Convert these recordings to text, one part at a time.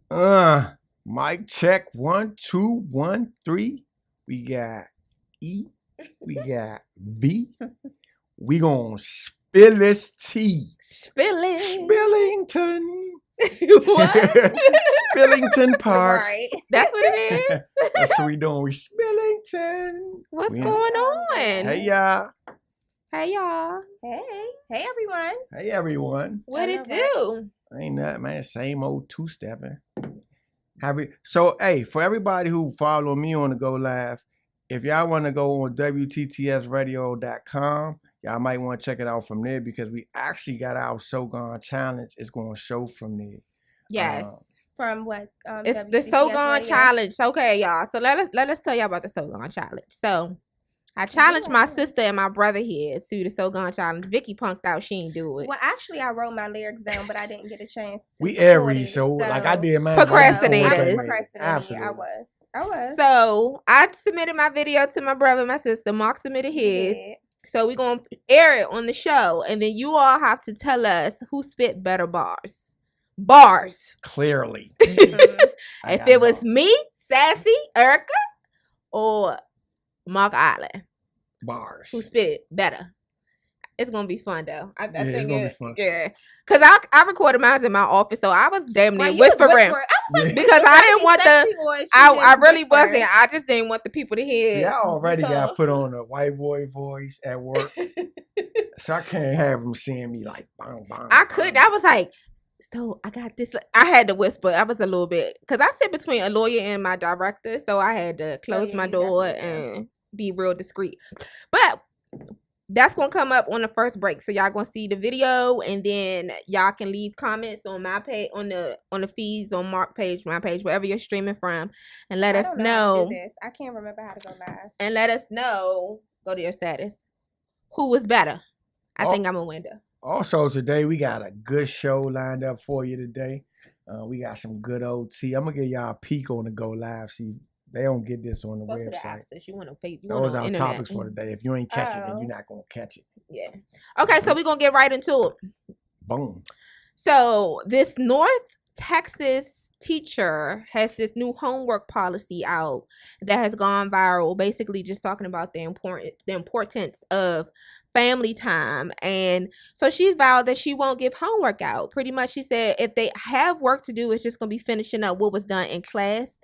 Mic check 1 2 1 3. We got E. We got V. We gonna spill this tea. Spilling. Spillington. What? Spillington Park. Right. That's what it is? That's what we doing. We Spillington. What's We- going on? Hey y'all. Hey, y'all. Hey everyone. Hey everyone. What I it know, do? Ain't nothing, man. Same old two-stepping. So, hey, for everybody who follow me on the Go Live, if y'all want to go on WTTSradio.com, y'all might want to check it out from there because we actually got our So Gone Challenge. It's going to show from there. Yes. From what? It's the WTTS So Gone Radio? Challenge. Okay, y'all. So let us tell y'all about the So Gone Challenge. So I challenged my sister and my brother here to the So Gone Challenge. Vicky punked out. She ain't do it. Well, actually, I wrote my lyrics down, but I didn't get a chance to. We record every it, so like I did mine. Procrastinators. I was Right procrastinating. Absolutely. I was. So I submitted my video to my brother and my sister. Mark submitted his. Yeah. So we're going to air it on the show. And then you all have to tell us who spit better bars. Bars. Clearly. If it was me, SassE, Erica, or Mark Island, bars. who spit it better. It's gonna be fun though. I think it's gonna be fun. Yeah, cause I recorded mine in my office, so I was damn near Right, you was whispering. I was like, because I didn't want I really whisper. wasn't. I just didn't want the people to hear. See, I already So- got put on a white boy voice at work, so I can't have them seeing me like bang, bang, I couldn't. bang. I was like, so I got this. I had to whisper. I was a little bit because I sit between a lawyer and my director, so I had to close my door and be real discreet. But that's gonna come up on the first break, so y'all gonna see the video, and then y'all can leave comments on my page, on the feeds, on Mark page, my page, wherever you're streaming from, and let us know. How to do this. I can't remember how to go live. And let us know. Go to your status. Who was better? I think I'm a winner. Also today we got a good show lined up for you today. We got some good OT. I'm gonna give y'all a peek on the Go Live. See, they don't get this on the Go website. to the access. You want to pay. Those are our topics for today. If you ain't catch it, then you're not gonna catch it. Yeah. Okay, so we're gonna get right into it. Boom. So this North Texas teacher has this new homework policy out that has gone viral, basically just talking about the importance of family time. And so she's vowed that she won't give homework out. Pretty much she said if they have work to do, it's just going to be finishing up what was done in class,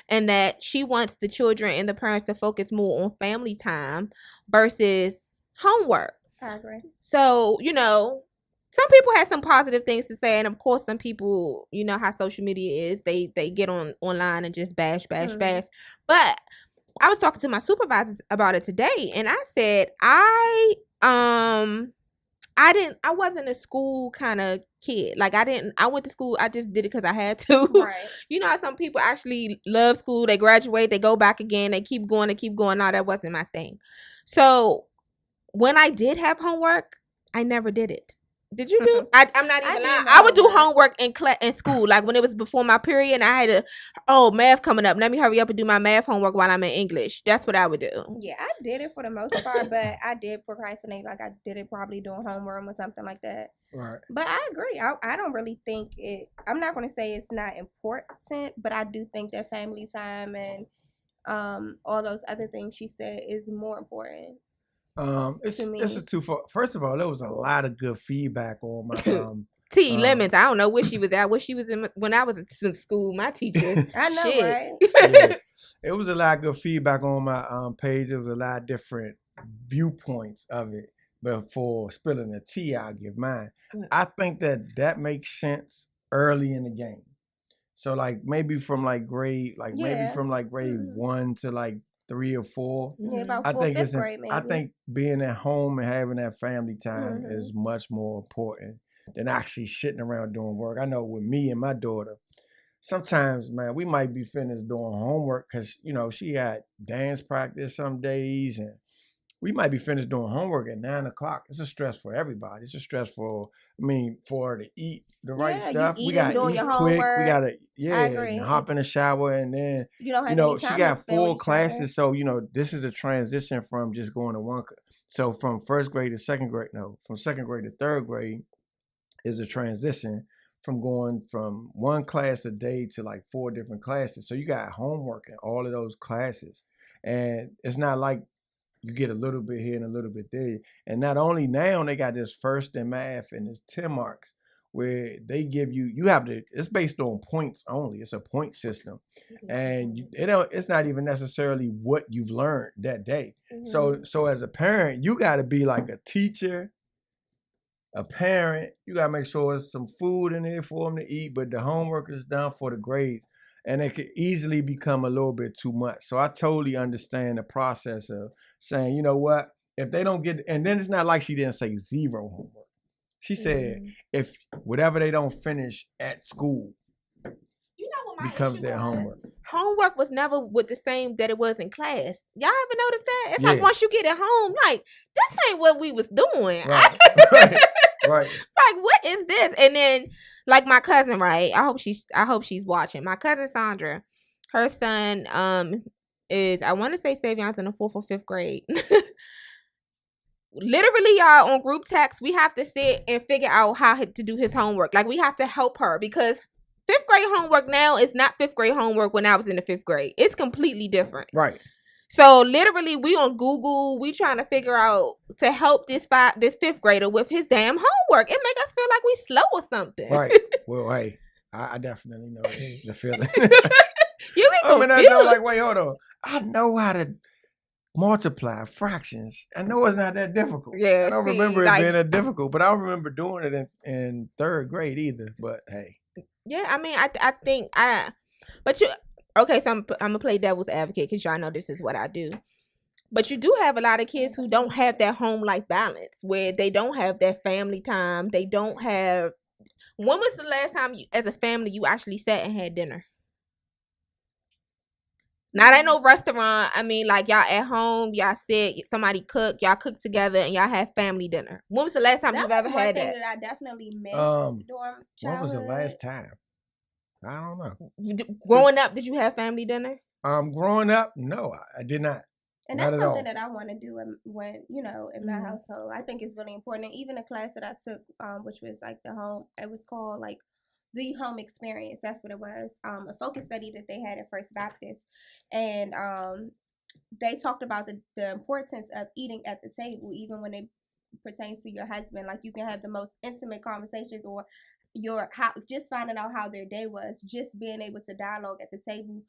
and that she wants the children and the parents to focus more on family time versus homework. I agree. So, some people had some positive things to say, and of course some people, how social media is, they get online and just bash. But I was talking to my supervisors about it today, and I said I wasn't a school kind of kid. Like I went to school, I just did it because I had to. Right. You know how some people actually love school, they graduate, they go back again, they keep going. No, that wasn't my thing. So when I did have homework, I never did it. Did you do? I'm not even lying. I would do homework in school, like when it was before my period, and I had math coming up. Let me hurry up and do my math homework while I'm in English. That's what I would do. Yeah, I did it for the most part, but I did procrastinate. Like I did it probably doing homework or something like that. Right. But I agree. I don't really think it. I'm not going to say it's not important, but I do think that family time and all those other things she said is more important. It's a two-fold. First of all, there was a lot of good feedback on my T.E. Lemons. I don't know where she was at. Where she was in when I was in school. My teacher. I know, Shit. right? Yeah. It was a lot of good feedback on my page. There was a lot of different viewpoints of it. But for spilling the tea, I'll give mine. I think that makes sense early in the game. So like maybe from like grade 1 to like 3 or 4. Yeah, about I think fifth grade, maybe. I think being at home and having that family time is much more important than actually sitting around doing work. I know with me and my daughter, sometimes, man, we might be finished doing homework because, she had dance practice some days, and we might be finished doing homework at 9 o'clock. It's a stress for everybody. It's a stress for her to eat the right stuff. You We got to doing eat your quick. homework. We got to, I agree. and hop in the shower, and then, you don't have any time she got to spend full with each classes. So, this is a transition from just going to one. So from first grade to second grade, from second grade to third grade is a transition from going from one class a day to like 4 different classes. So you got homework in all of those classes. And it's not like you get a little bit here and a little bit there. And not only now they got this first in math and this 10 marks where they give you have to, it's based on points only. It's a point system. And it's not even necessarily what you've learned that day. So as a parent, you got to be like a teacher, a parent. You got to make sure there's some food in there for them to eat, but the homework is done for the grades. And it could easily become a little bit too much. So I totally understand the process of saying, you know what, if they don't get, and then it's not like she didn't say 0 homework. She said if whatever they don't finish at school becomes their homework. Homework was never with the same that it was in class. Y'all ever noticed that? It's like once you get at home, like, this ain't what we was doing. Right. Right. Like, what is this? And then, like, my cousin, right? I hope she's watching. My cousin Sandra, her son is, I want to say Savion's in the 4th or 5th grade. Literally, y'all, on group text, we have to sit and figure out how to do his homework. Like, we have to help her because 5th grade homework now is not 5th grade homework when I was in the 5th grade. It's completely different. Right. So literally, we on Google, we trying to figure out to help this 5th grader with his damn homework. It make us feel like we slow or something. Right. Well, hey, I definitely know the feeling. You be confused. I know, like, wait, hold on. I know how to multiply fractions. I know it's not that difficult. Yeah, I don't remember it being that difficult, but I don't remember doing it in 3rd grade either. But hey. Yeah, I mean, I think okay, so I'm gonna play devil's advocate because y'all know this is what I do. But you do have a lot of kids who don't have that home life balance, where they don't have that family time. They don't have. When was the last time you, as a family, you actually sat and had dinner? Not at no restaurant. I mean, like, y'all at home, y'all sit, somebody cook, y'all cook together, and y'all have family dinner. When was the last time you've ever had that? That I definitely missed during childhood. When was the last time? I don't know. Growing up, did you have family dinner? Growing up, no, I did not. And that's something that I want to do when in my household. I think it's really important. And even a class that I took, which was like it was called like the home experience. That's what it was. A focus study that they had at First Baptist. And they talked about the importance of eating at the table, even when it pertains to your husband. Like, you can have the most intimate conversations, or just finding out how their day was, just being able to dialogue at the table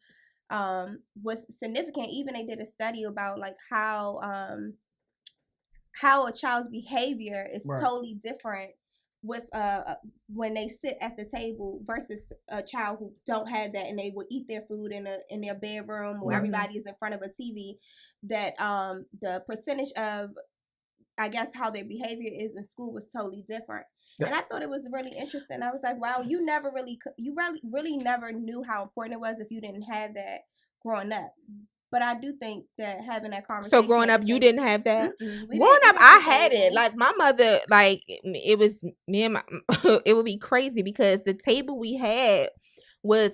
was significant. Even they did a study about like how a child's behavior is totally different with when they sit at the table versus a child who don't have that and they will eat their food in their bedroom, or everybody is in front of a TV. That the percentage of, I guess, how their behavior is in school was totally different. And I thought it was really interesting. I was like, wow, you really never knew how important it was if you didn't have that growing up. But I do think that having that conversation. So growing up, you didn't have that? Growing up, I had it. Like, my mother, like, it was me and my, it would be crazy because the table we had was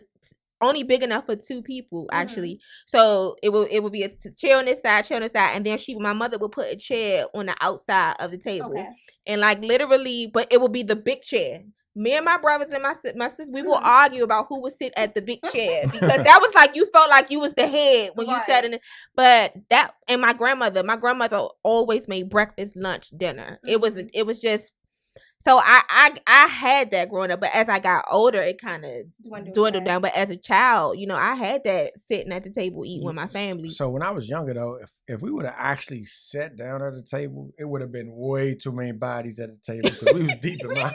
only big enough for 2 people, actually. So it would be a chair on this side, and then my mother would put a chair on the outside of the table. Okay. And like, literally, but it would be the big chair. Me and my brothers and my sisters, we will argue about who would sit at the big chair, because that was like, you felt like you was the head when you sat in it. But that, and my grandmother always made breakfast, lunch, dinner. It was just, so I had that growing up, but as I got older, it kind of dwindled down. But as a child, I had that sitting at the table eating with my family. So when I was younger, though, if we would have actually sat down at the table, it would have been way too many bodies at the table, because we was deep in my house.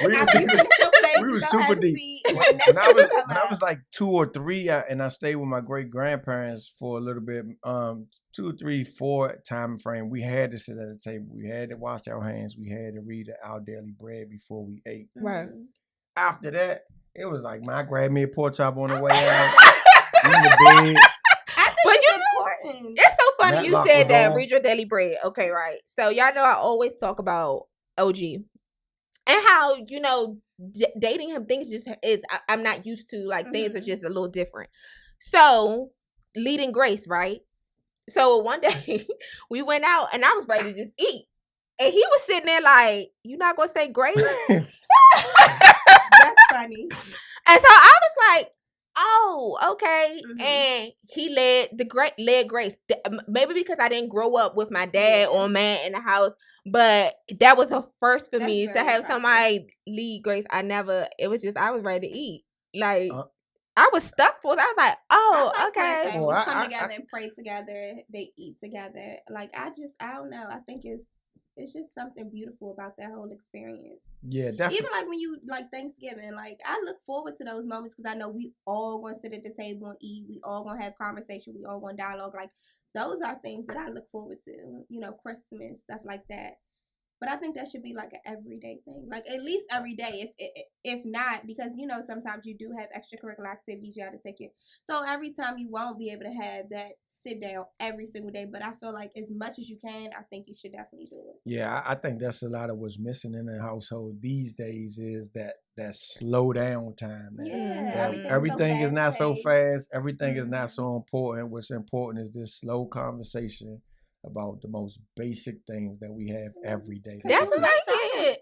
We were super deep. When I was like 2 or 3, and I stayed with my great grandparents for a little bit, 2, 3, 4 time frame, we had to sit at the table. We had to wash our hands. We had to read our daily bread before we ate. Right. After that, it was like, I grabbed me a pork chop on the way out. In the bed. But important. It's so funny you said that. Read your daily bread. Okay, right. So y'all know I always talk about OG and how dating him, things just is. I'm not used to, like, things are just a little different. So leading Grace, right? So one day we went out and I was ready to just eat. And he was sitting there like, you not going to say Grace? That's funny. And so I was like, oh, okay. And he led Grace. Maybe because I didn't grow up with my dad or man in the house, but that was a first for me to have somebody lead Grace. I was ready to eat. Like, I was stuck for it. I was like, oh, okay. Families come together and pray together. They eat together. Like, I don't know. I think it's just something beautiful about that whole experience. Yeah, definitely. Even like when you like Thanksgiving, like I look forward to those moments because I know we all gonna sit at the table and eat. We all gonna have conversation. We all gonna dialogue. Like those are things that I look forward to. You know, Christmas, stuff like that. But I think that should be like an everyday thing, like at least every day. If not, because you know sometimes you do have extracurricular activities you have to take it. So every time you won't be able to have that sit down every single day. But I feel like as much as you can, I think you should definitely do it. Yeah, I think that's a lot of what's missing in the household these days is that slow down time. Yeah, everything is not so fast. Everything is not so important. What's important is this slow conversation about the most basic things that we have every day. That's what I get.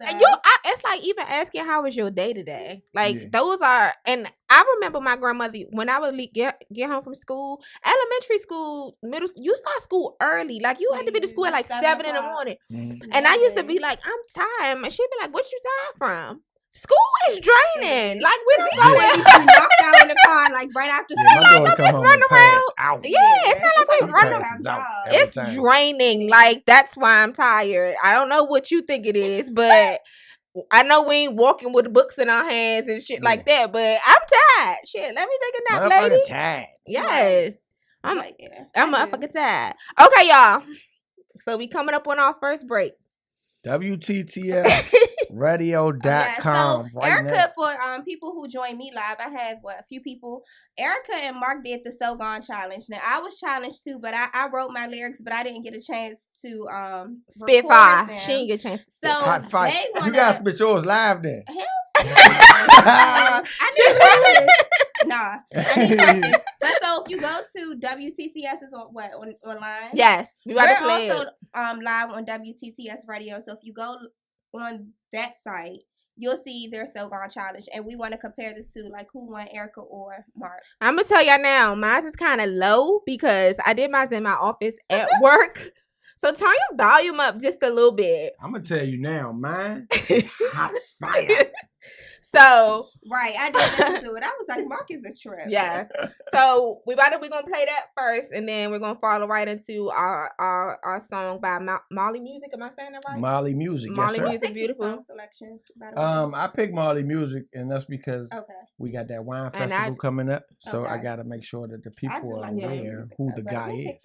It's like even asking how was your day today. Like those are, and I remember my grandmother when I would get home from school, elementary school, middle. You start school early. Like you had to be to school at like 7 in the morning. And I used to be like, I'm tired, and she'd be like, "What you tired from?" School is draining. Like we don't go in. Knocked out in the car, like right after school. My daughter come home and pass out. Yeah, it's not like we run around. It's draining. Like that's why I'm tired. I don't know what you think it is, but I know we ain't walking with the books in our hands and shit like that. But I'm tired. Shit, let me take a nap, lady. I'm tired. Yes, I'm motherfucking tired. Okay, y'all. So we coming up on our first break. WTTS radio.com. So Erica, for people who join me live, I have a few people. Erica and Mark did the So Gone challenge. Now I was challenged too, but I wrote my lyrics, but I didn't get a chance to spit fire. She didn't get a chance to spit. So hot fight. You gotta spit yours live then. I need Nah, I need practice. But so if you go to WTTS is online? Yes, we're also live on WTTS radio. So if you go on that site, you'll see their So Gone challenge, and we want to compare the two, like who won, Erica or Mark. I'm gonna tell y'all now, mine is kind of low because I did mine in my office at work. So turn your volume up just a little bit. I'm gonna tell you now, mine is hot fire. So right, I did listen to it. I was like, Mark is a trip. Yeah. So we're gonna play that first, and then we're gonna follow right into our song by Molly Music. Am I saying that right? Molly Music. Molly yes, Music, beautiful song selections. By the way. I picked Molly Music, and that's because we got that wine festival coming up, so I gotta make sure that the people are aware who the guy is.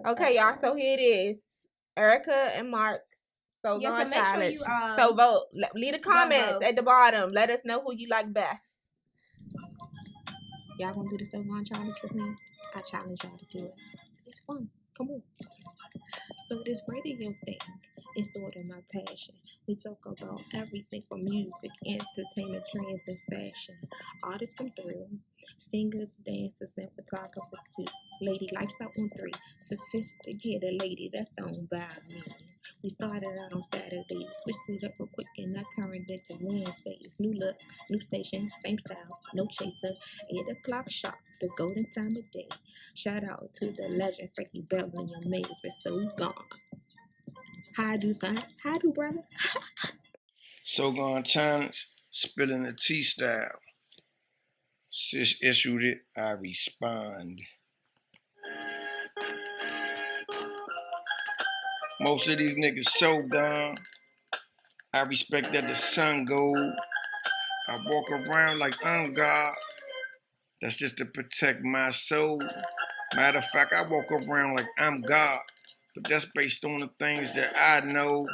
Okay, y'all. So here it is, Erica and Mark. So make challenge. Sure you so vote. Leave the comments at the bottom. Let us know who you like best. Y'all gonna do the So Gone challenge with me? I challenge y'all to do it. It's fun. Come on. So this radio thing is sort of my passion. We talk about everything from music, entertainment, trends, and fashion. Artists come through. Singers, dancers, and photographers too. Lady lifestyle on 3. Sophisticated lady, that's owned by me. We started out on Saturdays, switched it up real quick, and I turned it to Wednesdays. New look, new station, same style, no chaser. 8 o'clock sharp, the golden time of day. Shout out to the legend Frankie Beverly and your mates for So Gone. How do, son? How do, brother? So Gone challenge, spilling the tea style. Sis issued it, I respond. Most of these niggas so gone. I respect that the sun gold. I walk around like I'm God. That's just to protect my soul. Matter of fact, I walk around like I'm God. But that's based on the things that I know.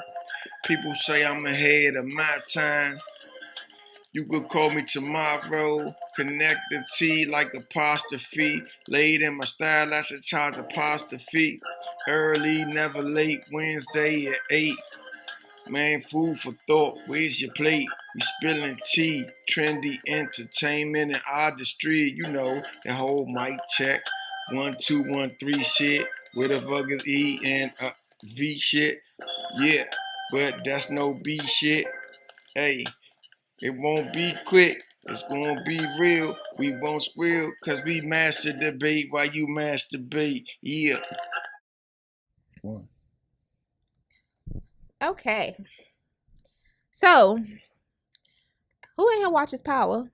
People say I'm ahead of my time. You could call me tomorrow. Connect the T like apostrophe. Laid in my style, that's a charge apostrophe. Early, never late, Wednesday at 8. Man, food for thought, where's your plate? We spilling tea, trendy entertainment and artistry. You know, the whole mic check. 1, 2, 1, 3 shit. Where the fuck is E and V shit? Yeah, but that's no B shit. Hey. It won't be quick. It's gonna be real. We won't squeal, cause we master debate while you masturbate. Yeah. Okay. So, who in here watches Power?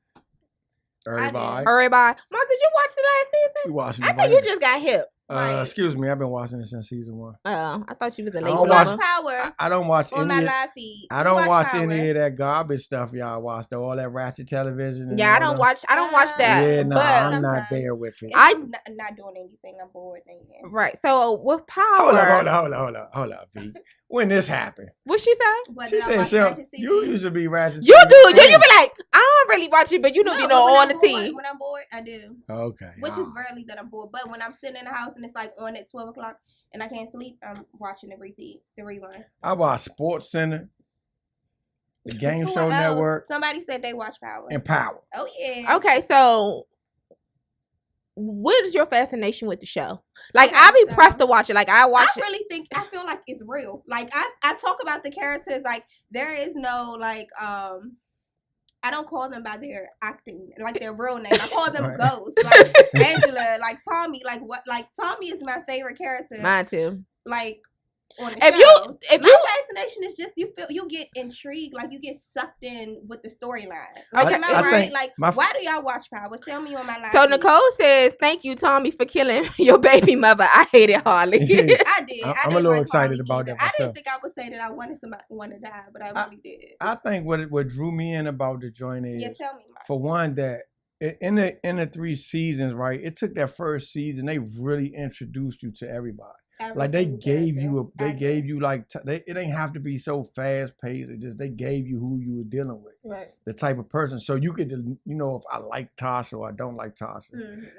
Everybody. Mark, did you watch the last season? We watching. I thought you just got hip. Excuse me, I've been watching it since season 1. I thought you was a late You watch Power. I don't watch on my any. live feed. I don't watch any of that garbage stuff y'all watch though. All that ratchet television. And I don't watch. I don't watch that. Yeah, no, but I'm not there with it. I'm not doing anything. I'm bored. Right. So with Power. Hold up, B. When this happened? What she say? She said, "You used to be ratchet." You do. You be like, I don't really watch it, but you know, on the TV. When I'm bored, I do. Okay. Which is rarely that I'm bored, but when I'm sitting in the house and it's like on at 12 o'clock and I can't sleep, I'm watching the rewind. I watch Sports Center, the Game Show Network. Somebody said they watch Power. And Power. Oh yeah. Okay, so what is your fascination with the show? Like, I be pressed to watch it. Like, I feel like it's real. Like, I talk about the characters. Like, there is no, like, I don't call them by their acting, like their real name. I call them ghosts. Like, Angela, like, Tommy. Like, Tommy is my favorite character. Mine too. Like, on the show. My fascination is just you get intrigued, like you get sucked in with the storyline. Like, am I right? Like, why do y'all watch Power? Tell me on my live. So Nicole says, "Thank you, Tommy, for killing your baby mother. I hate it, Harley." I did. I'm a little excited about that. I didn't think I would say that I wanted somebody to die, but I really did. I think what drew me in about the joint is, tell me, for one, that in the 3 seasons, right? It took that first season. They really introduced you to everybody. Like they gave you it ain't have to be so fast paced. It just they gave you who you were dealing with, right? The type of person. So you could if I like Tasha or I don't like Tasha,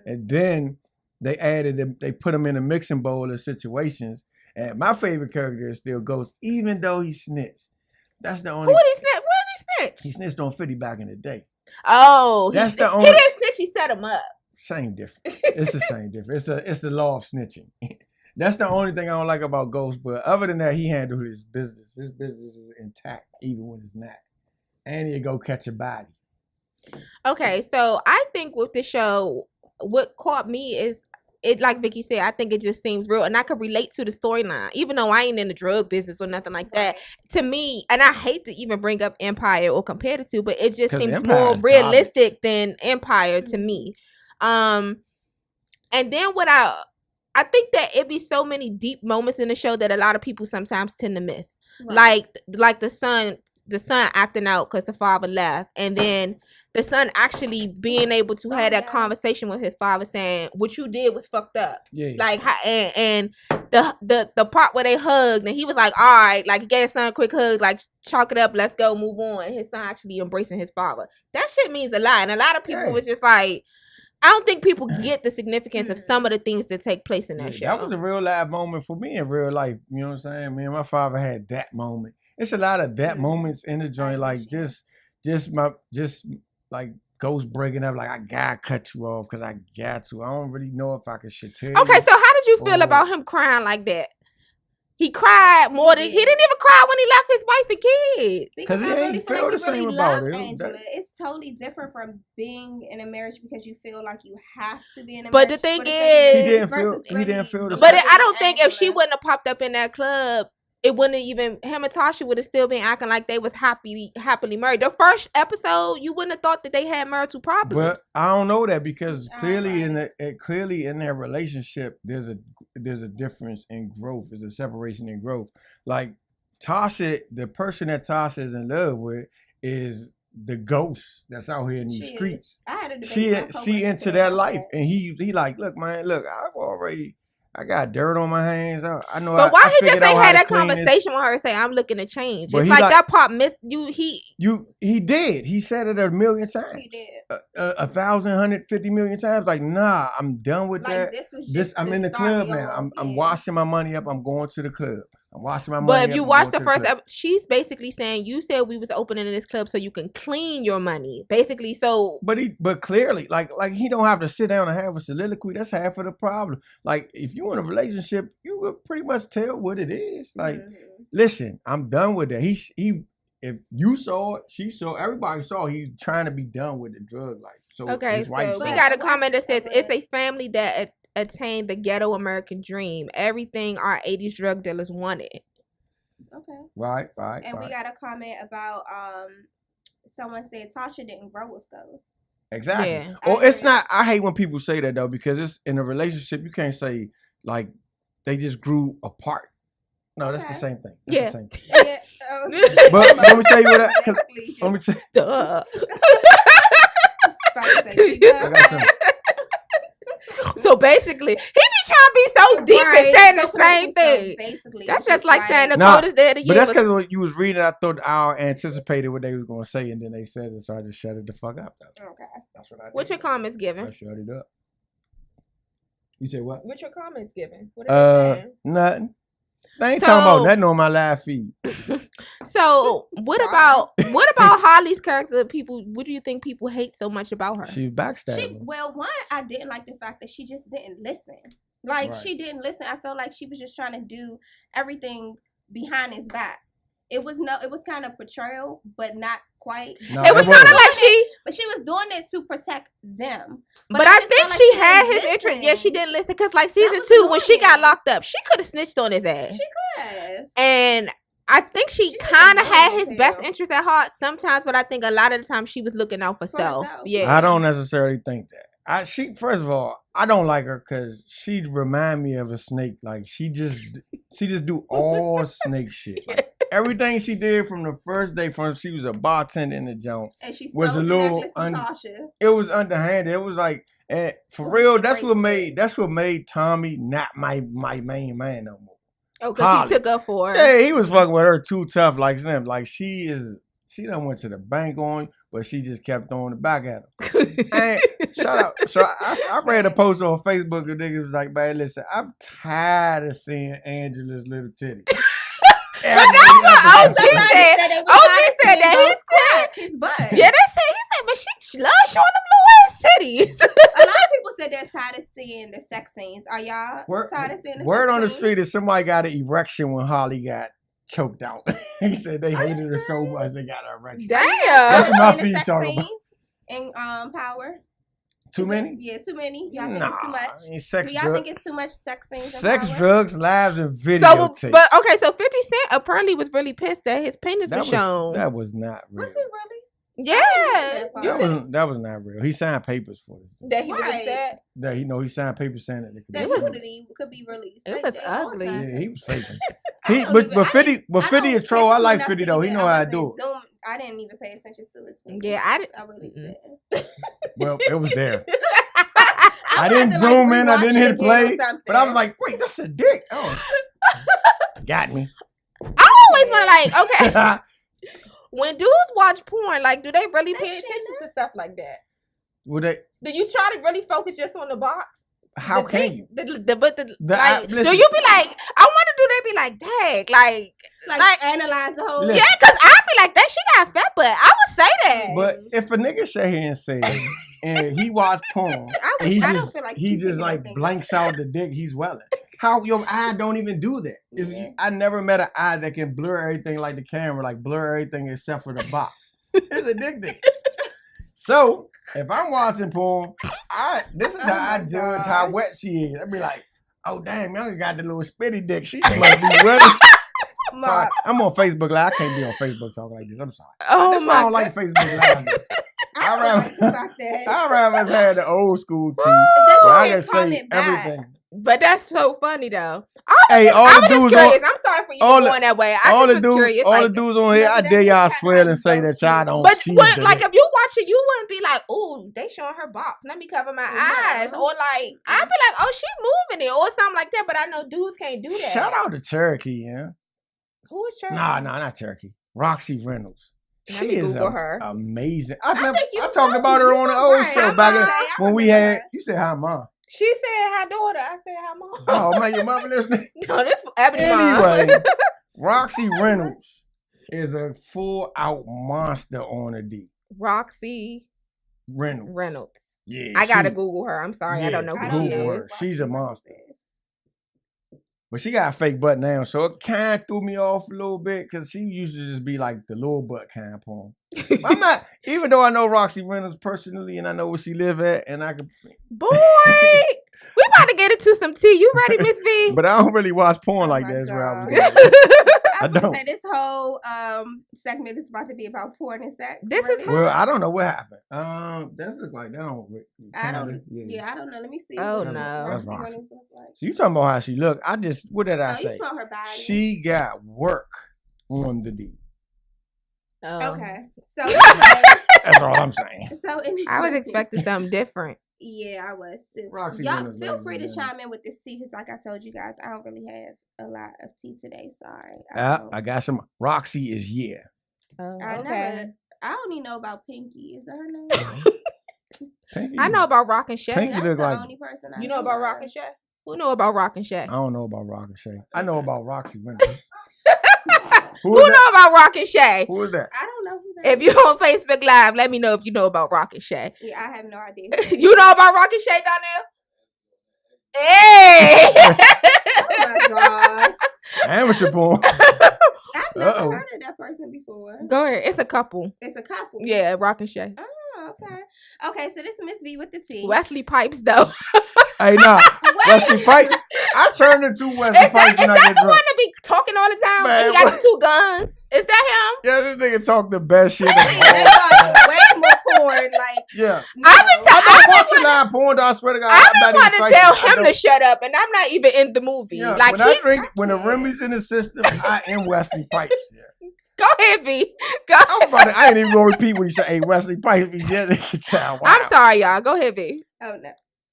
and then they added them. They put them in a mixing bowl of situations. And my favorite character is still Ghost, even though he snitched. That's the only. Who did he snitch? Where did he snitch? He snitched on 50 back in the day. Oh, that's the only. He didn't snitch. He set him up. Same difference. It's the same difference. It's the law of snitching. That's the only thing I don't like about Ghost. But other than that, he handled his business. His business is intact, even when it's not. And he'll go catch a body. Okay, so I think with the show, what caught me is it, like Vicky said, I think it just seems real. And I could relate to the storyline, even though I ain't in the drug business or nothing like that. To me, and I hate to even bring up Empire or compare the two, but it just seems more realistic than Empire to me. And then what I think that it be so many deep moments in the show that a lot of people sometimes tend to miss. Right. Like the son acting out because the father left, and then the son actually being able to have that conversation with his father saying, what you did was fucked up. Yeah. Like, and the part where they hugged and he was like, all right, like he gave his son a quick hug, like chalk it up, let's go, move on. His son actually embracing his father. That shit means a lot. And a lot of people was just like, I don't think people get the significance of some of the things that take place in that show. That was a real live moment for me in real life. You know what I'm saying? Man, my father had that moment. It's a lot of that moments in the joint, like just like Ghost breaking up, like I gotta cut you off because I got to. I don't really know if I can shit tell you. Okay, so how did you feel about him crying like that? He cried more than he didn't even cry when he left his wife and kids. Because he ain't feel the same about it. It's totally different from being in a marriage because you feel like you have to be in a marriage. But the thing is, he didn't feel the same. But I don't think if she wouldn't have popped up in that club, it wouldn't even, him and Tasha would have still been acting like they was happily married. The first episode, you wouldn't have thought that they had marital problems. But I don't know that because clearly in their relationship, there's a difference in growth. There's a separation in growth. Like Tasha, the person that Tasha is in love with is the ghost that's out here in these streets. I had a debate. She into that life, and he like, look, man, I got dirt on my hands. I know. But why he just ain't had that conversation with her and say, I'm looking to change? It's like that part missed you. He did. He said it 1,000,000 times. He did. 150 million times. Like, nah, I'm done with that. I'm in the club now. I'm washing my money up. I'm going to the club. I'm washing my money up. But if you watch the first episode, she's basically saying, you said we was opening this club so you can clean your money. Basically, so. But clearly, like he don't have to sit down and have a soliloquy. That's half of the problem. Like, if you in a relationship, you would pretty much tell what it is. Like, listen, I'm done with that. if you saw it, she saw, everybody saw he's trying to be done with the drug life. So Okay, his wife so we saw got it. a comment that says it's a family that attained the ghetto American dream. Everything our 80s drug dealers wanted. Okay. Right. And we got a comment about someone said Tasha didn't grow with Ghost. Exactly. Yeah. Or it's not. I hate when people say that though, because it's in a relationship. You can't say like they just grew apart. No, that's the same thing. That's the same thing. Yeah. But let me tell you what. Let me tell. Duh. I got some. So basically, he be trying to be so deep and saying the same thing. Basically, that's just like saying the coldest day of the year. But that's because when you was reading, I thought I anticipated what they was going to say, and then they said it, so I just shut it the fuck up. Okay. That's what I did. What's your comments giving? I shut it up. You say what? What's your comments giving? What are they saying? Nothing. They ain't talking about nothing on my live feed. So what about Holly's character? What do you think people hate so much about her? She's backstabbing. One, I didn't like the fact that she just didn't listen. Like she didn't listen. I felt like she was just trying to do everything behind his back. It was kind of portrayal, but not quite. No, it was kind of like but she was doing it to protect them. But I think she had his interest. Yeah, she didn't listen because like season 2, when she got locked up, she could have snitched on his ass. She could have. And I think she kind of had his best interest at heart sometimes, but I think a lot of the time she was looking out for self. Yeah, I don't necessarily think that. First of all, I don't like her because she remind me of a snake. Like she just do all snake shit. Like, everything she did from the first day, from she was a bartender in the joint, and she was a little. It was underhanded. It was like, and for real, that's what made Tommy not my main man no more. Oh, because he took up for her. Yeah, he was fucking with her too tough, like them. Like she done went to the bank on, but she just kept throwing it back at him. And shut up. So I read a post on Facebook of niggas was like, man, listen, I'm tired of seeing Angela's little titty. But that's what OG said. OG said that his butt. Yeah, he said, but she loves showing them little ass titties. A lot of people said they're tired of seeing the sex scenes. Are y'all tired of seeing the word sex on the scenes? street is somebody got an erection when Holly got choked out. He said they hated her so much they got an erection. Damn. That's enough for you talking about. In Power. Too many? Yeah, too many. Y'all think it's too much? I mean, sex, do y'all think it's too much sex scenes? Sex, drugs, lives, and videotape. So 50 Cent apparently was really pissed that his penis was shown. That was not real. Was he really? Yeah. That was not real. He signed papers for it. That he really said? That he signed papers saying that that nudity could be released. It was ugly. Yeah, he was faking. But 50 a troll. I like 50 though. He know how to do it. I didn't even pay attention to his face. Yeah, I really didn't. Well, it was there. I didn't zoom in. I didn't hit play. But I was like, wait, that's a dick. Oh, got me. I always want to okay. When dudes watch porn, like, do they really pay attention to stuff like that? Would they? Do you try to really focus just on the box? How can you? Do you be like? I wonder, do they be like, dang, like analyze the whole? Yeah, because I'd be like, that she got fat butt. I would say that. But if a nigga sit here and say, and he watch porn, and he just blanks out the dick, he's welling. How your eye don't even do that? Yeah. I never met an eye that can blur everything like the camera, like blur everything except for the box. It's a dick. So if I'm watching porn, this is how I judge how wet she is. I'd be like, oh damn, y'all got the little spitty dick. She must be wet. Sorry, I'm on Facebook Live. I can't be on Facebook talking like this. I'm sorry. Oh my! I don't like Facebook Live. I'd rather us have the old school tea where I can say everything. But that's so funny though. Hey, all the dudes curious. I'm sorry for you going that way. I was curious. All the dudes on here, I dare y'all swear and say that y'all don't see. But like, if you watch it, you wouldn't be like, "Ooh, they showing her box. Let me cover my eyes," or like, I'd be like, "Oh, she moving it," or something like that. But I know dudes can't do that. Shout out to Cherokee, yeah. Who is Cherokee? Nah, not Cherokee. Roxy Reynolds. She is amazing. I talked about her on the old show back when we had. You said hi, mom. She said hi, daughter. I said hi, mom. Oh man, your mother listening? No, this Ebony anyway, mom. Roxy Reynolds is a full out monster on a D. Roxy Reynolds. Yeah, I gotta Google her. I'm sorry, I don't know who she is. Her. She's a monster. But she got a fake butt now, so it kind of threw me off a little bit because she used to just be like the little butt kind of porn. I'm not, even though I know Roxy Reynolds personally and I know where she live at, and I could. Boy, we about to get into some tea. You ready, Miss V? But I don't really watch porn like that. Is where I was going. I was gonna say this whole segment is about to be about porn and sex. This is well, I don't know what happened. That look like that don't. I don't. Yeah, I don't know. Let me see. Oh what no. That's Roxy Roxy. Reynolds look like. So you talking about how she look? I just what did I say? You saw her body. She got work on the D. Oh. Okay, so That's all I'm saying. So I was expecting something different. Yeah, I was too. Roxy Y'all Reynolds, feel free to ladies and chime in with this tea because, like I told you guys, I don't really have a lot of tea today. Sorry. I got some. Roxy is yeah. Oh, I okay. I only know about Pinky. Is that her name? Pinky, I know about Rock and Shay. Pinky That's look the like. only person I You know about Rock and Shay? Who know about Rock and Shay? I don't know about Rock and Shay. I know about Roxy Reynolds. Who know about Rock and Shay? Who is that? I don't know who that If you're on Facebook Live, let me know if you know about Rock and Shay. Yeah, I have no idea. You know about Rock and Shay, Donnell? Hey! Oh my gosh. Amateur porn. I've never heard of that person before. Go ahead. It's a couple. It's a couple. Yeah, Rock and Shay. Oh, okay. Okay, so this is Miss V with the T. Wesley Pipes, though. Hey, nah. Wesley Pipes. I turned into Wesley Pipes when I get the drunk. one that be talking all the time? Man, He got the 2 guns. Is that him? Yeah, this nigga talk the best shit. That's like way more porn. Like, Yeah. I watching live porn, though, I swear to God. I've been I'm not wanting to excited. tell I him don't- to shut up, and I'm not even in the movie. Yeah, Like when the Remy's in the system, I am Wesley Pipes. Yeah. Go ahead, B. Go ahead. I ain't even gonna repeat what he said. Hey, Wesley Pipes. Yeah, wow. I'm sorry, y'all. Go ahead, B. oh no.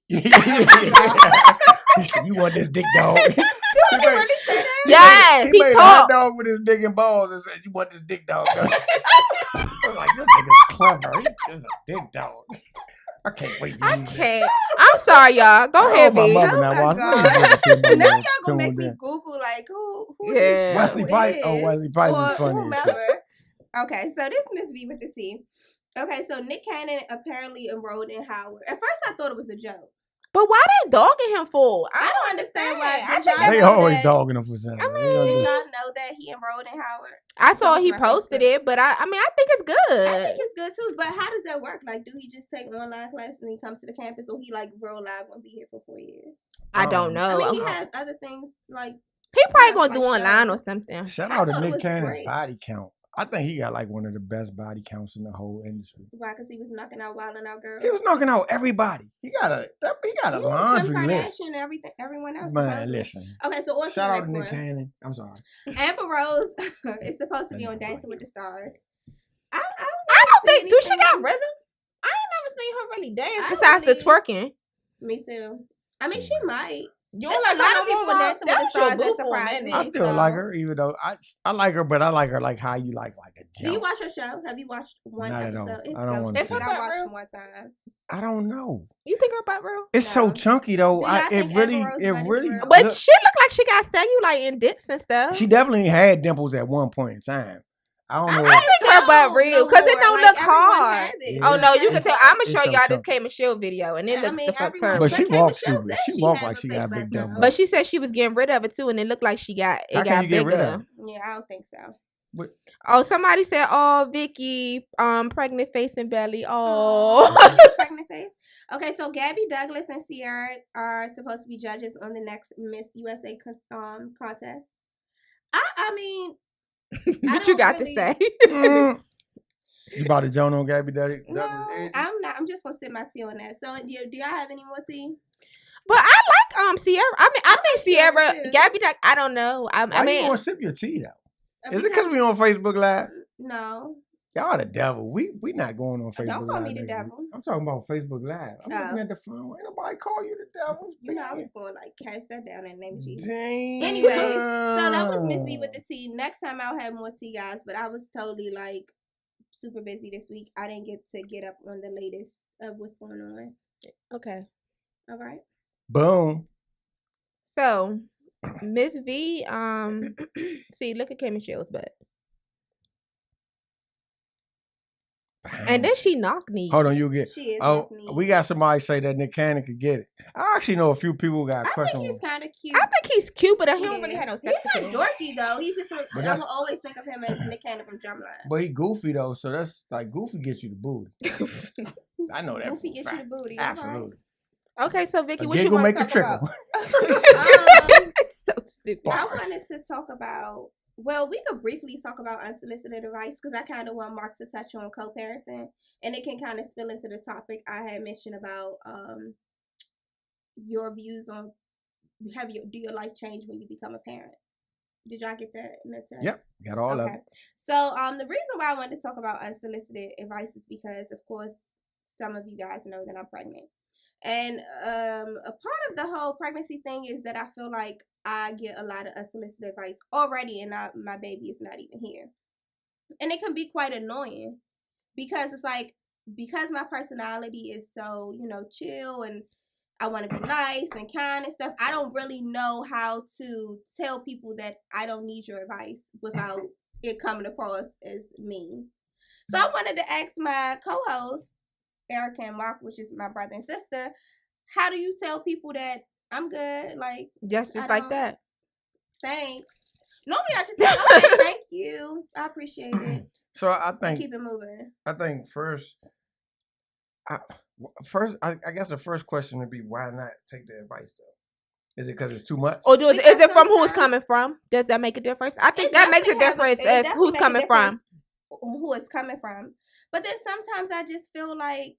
He said, "You want this dick dog?" Did he really say that? Yes, he made a hot talked. dog with his dick and balls and said, "You want this dick dog?" I was like, "This nigga's clever. He is a dick dog." I can't wait. To I use that. can't. I'm sorry, y'all. Go ahead, my B. mother Oh now my watching. God. Now y'all gonna make me Google like who Yeah. this Wesley people Pipes. is, Oh, Wesley Pipes or is funny. as shit. whomever. Okay, so this Miss V with the T. Okay, so Nick Cannon apparently enrolled in Howard. At first, I thought it was a joke. But why they dogging him for? I don't understand why. I Did think y'all They know always that- dogging him for something. I They mean, gonna Did do- y'all know that he enrolled in Howard? I saw That he was my posted Facebook. it, but I mean, I think it's good. I think it's good too, but how does that work? Like, do he just take online classes and he comes to the campus, or he like real live won't be here for 4 years? I don't know. I mean, he had other things like He probably stuff, gonna do like online or shows. something. Shout I out to thought it Nick was Cannon's great. body count. I think he got like one of the best body counts in the whole industry. Why? Because he was knocking out Wild 'N Out girls. He was knocking out everybody. He got a laundry Kim list. Kardashian and everyone else. Man, supposedly. listen. Okay, so on to Shout the out next to Nick one. Cannon. I'm sorry. Amber Rose is supposed to be on Dancing with the Stars. I I don't think. Do she anything- got rhythm? I ain't never seen her really dance I besides the really- twerking. Me too. I mean, she might. You There's don't a lot of her people more? dancing with That the was your stars that boo for a surprised minute. me. I still so- like her, even though I like her, but I like her like how you like a Do you jump. watch her show? Have you watched one Not at all. episode? It's I don't so wanna stupid. see I it. watched it one time. I don't know. You think her butt real? It's so No. chunky though. Do y'all think Amber Rose butt is real? But look- she look like she got cellulite and dips and stuff. she definitely had dimples at one point in time. I don't know. I think her butt real because it don't look hard. Yeah. Oh no, you can tell. I'm gonna It's show so y'all this chunky. K Michelle video, and it I looks mean, the fuck everyone- terrible. But she K. walks Michelle stupid. said She she walks had like a she fake got a butt big now. dumb. But she said she was getting rid of it too, and it looked like she got How it can got you get rid of bigger. it? Yeah, I don't think so. Oh, somebody said, "Oh, Vicky, pregnant face and belly." Oh, Pregnant face. Okay, so Gabby Douglas and Sierra are supposed to be judges on the next Miss USA contest. I mean, what you don't got really- to say? You about to join on Gabby Douglas? no, I'm not. I'm just gonna sip my tea on that. So, do y'all have any more tea? But I like Sierra. I mean, I think Sierra, Sierra, too. Gabby, I don't know. Why I you mean, gonna sip your tea though? Is it because we on Facebook Live? No. Y'all the devil. We not going on Facebook Don't call Live. me the nigga. devil. I'm talking about Facebook Live. I'm Oh. looking at the phone. Ain't nobody call you the devil. You know, I was going to like cast that down in the name of Jesus. Damn. Anyways, so that was Miss V with the tea. Next time I'll have more tea, guys. But I was totally like super busy this week. I didn't get to get up on the latest of what's going on. okay. All right. Boom. So, Miss V, see, look at K Michelle's butt. And then she knocked me. Hold on, you get. She is. Oh, we got somebody say that Nick Cannon could get it. I actually know a few people who got questions. I think he's kind of cute. I think he's cute, but he don't really have no sex. He's not dorky though. He just. I will always think of him as Nick Cannon from Drumline. But he goofy though, so that's like Goofy gets you the booty. I know that. Goofy gets you the booty. Absolutely. Okay, so Vicky, what you want to talk about? So stupid. I wanted to talk about. Well, we could briefly talk about unsolicited advice because I kind of want Mark to touch on co-parenting, and it can kind of spill into the topic I had mentioned about your views on do your life change when you become a parent? Did y'all get that in the text? Yep, got all of it. So the reason why I wanted to talk about unsolicited advice is because, of course, some of you guys know that I'm pregnant. And a part of the whole pregnancy thing is that I feel like I get a lot of unsolicited advice already, and my baby is not even here. And it can be quite annoying because it's like, because my personality is so, chill, and I want to be nice and kind and stuff, I don't really know how to tell people that I don't need your advice without it coming across as mean. So I wanted to ask my co-hosts, Erica and Mark, which is my brother and sister, how do you tell people that I'm good? Like, just like that. Thanks. Normally I just say, okay, thank you. I appreciate it. So I think keep it moving. I think first, I guess the first question would be, why not take the advice though? Is it because it's too much? Or is it from who it's coming from? Does that make a difference? I think that makes a difference as who's coming from. Who it's coming from. But then sometimes I just feel like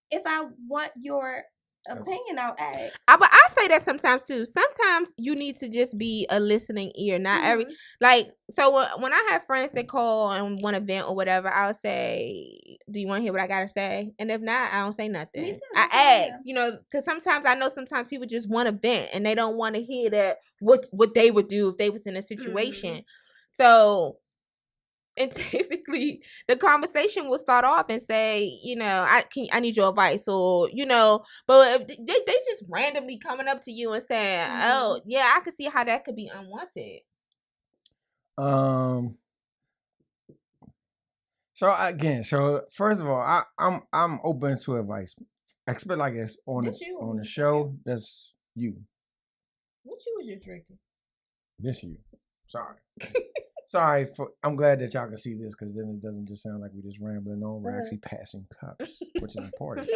if I want your opinion, I'll ask. But I say that sometimes too. Sometimes you need to just be a listening ear. Not so when I have friends that call and want to vent or whatever, I'll say, do you want to hear what I gotta say? And if not, I don't say nothing. I ask, because sometimes I know sometimes people just want to vent and they don't want to hear that what they would do if they was in a situation. So. And typically, the conversation will start off and say, I need your advice, or but if they just randomly coming up to you and saying, oh yeah, I can see how that could be unwanted. So first of all, I'm open to advice. Expect like it's on the show. That's you. What you was you drinking? This you. Sorry. Sorry, I'm glad that y'all can see this because then it doesn't just sound like we're just rambling on. We're actually passing cups, which is important.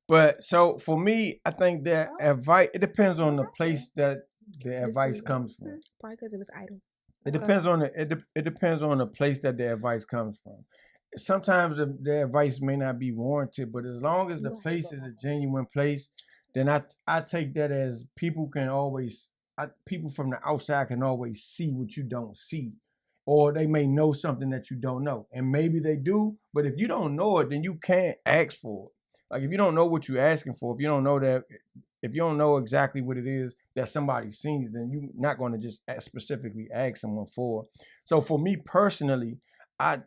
But so for me, I think that advice, it depends on the place that the advice comes from. Probably because it was idle. It depends on it depends on the place that the advice comes from. Sometimes the advice may not be warranted, but as long as the place is a genuine place, then I take that as people can always. People from the outside can always see what you don't see, or they may know something that you don't know, and maybe they do. But if you don't know it, then you can't ask for it. Like if you don't know what you're asking for, if you don't know exactly what it is that somebody sees, then you're not going to just specifically ask someone for. So for me personally, I'm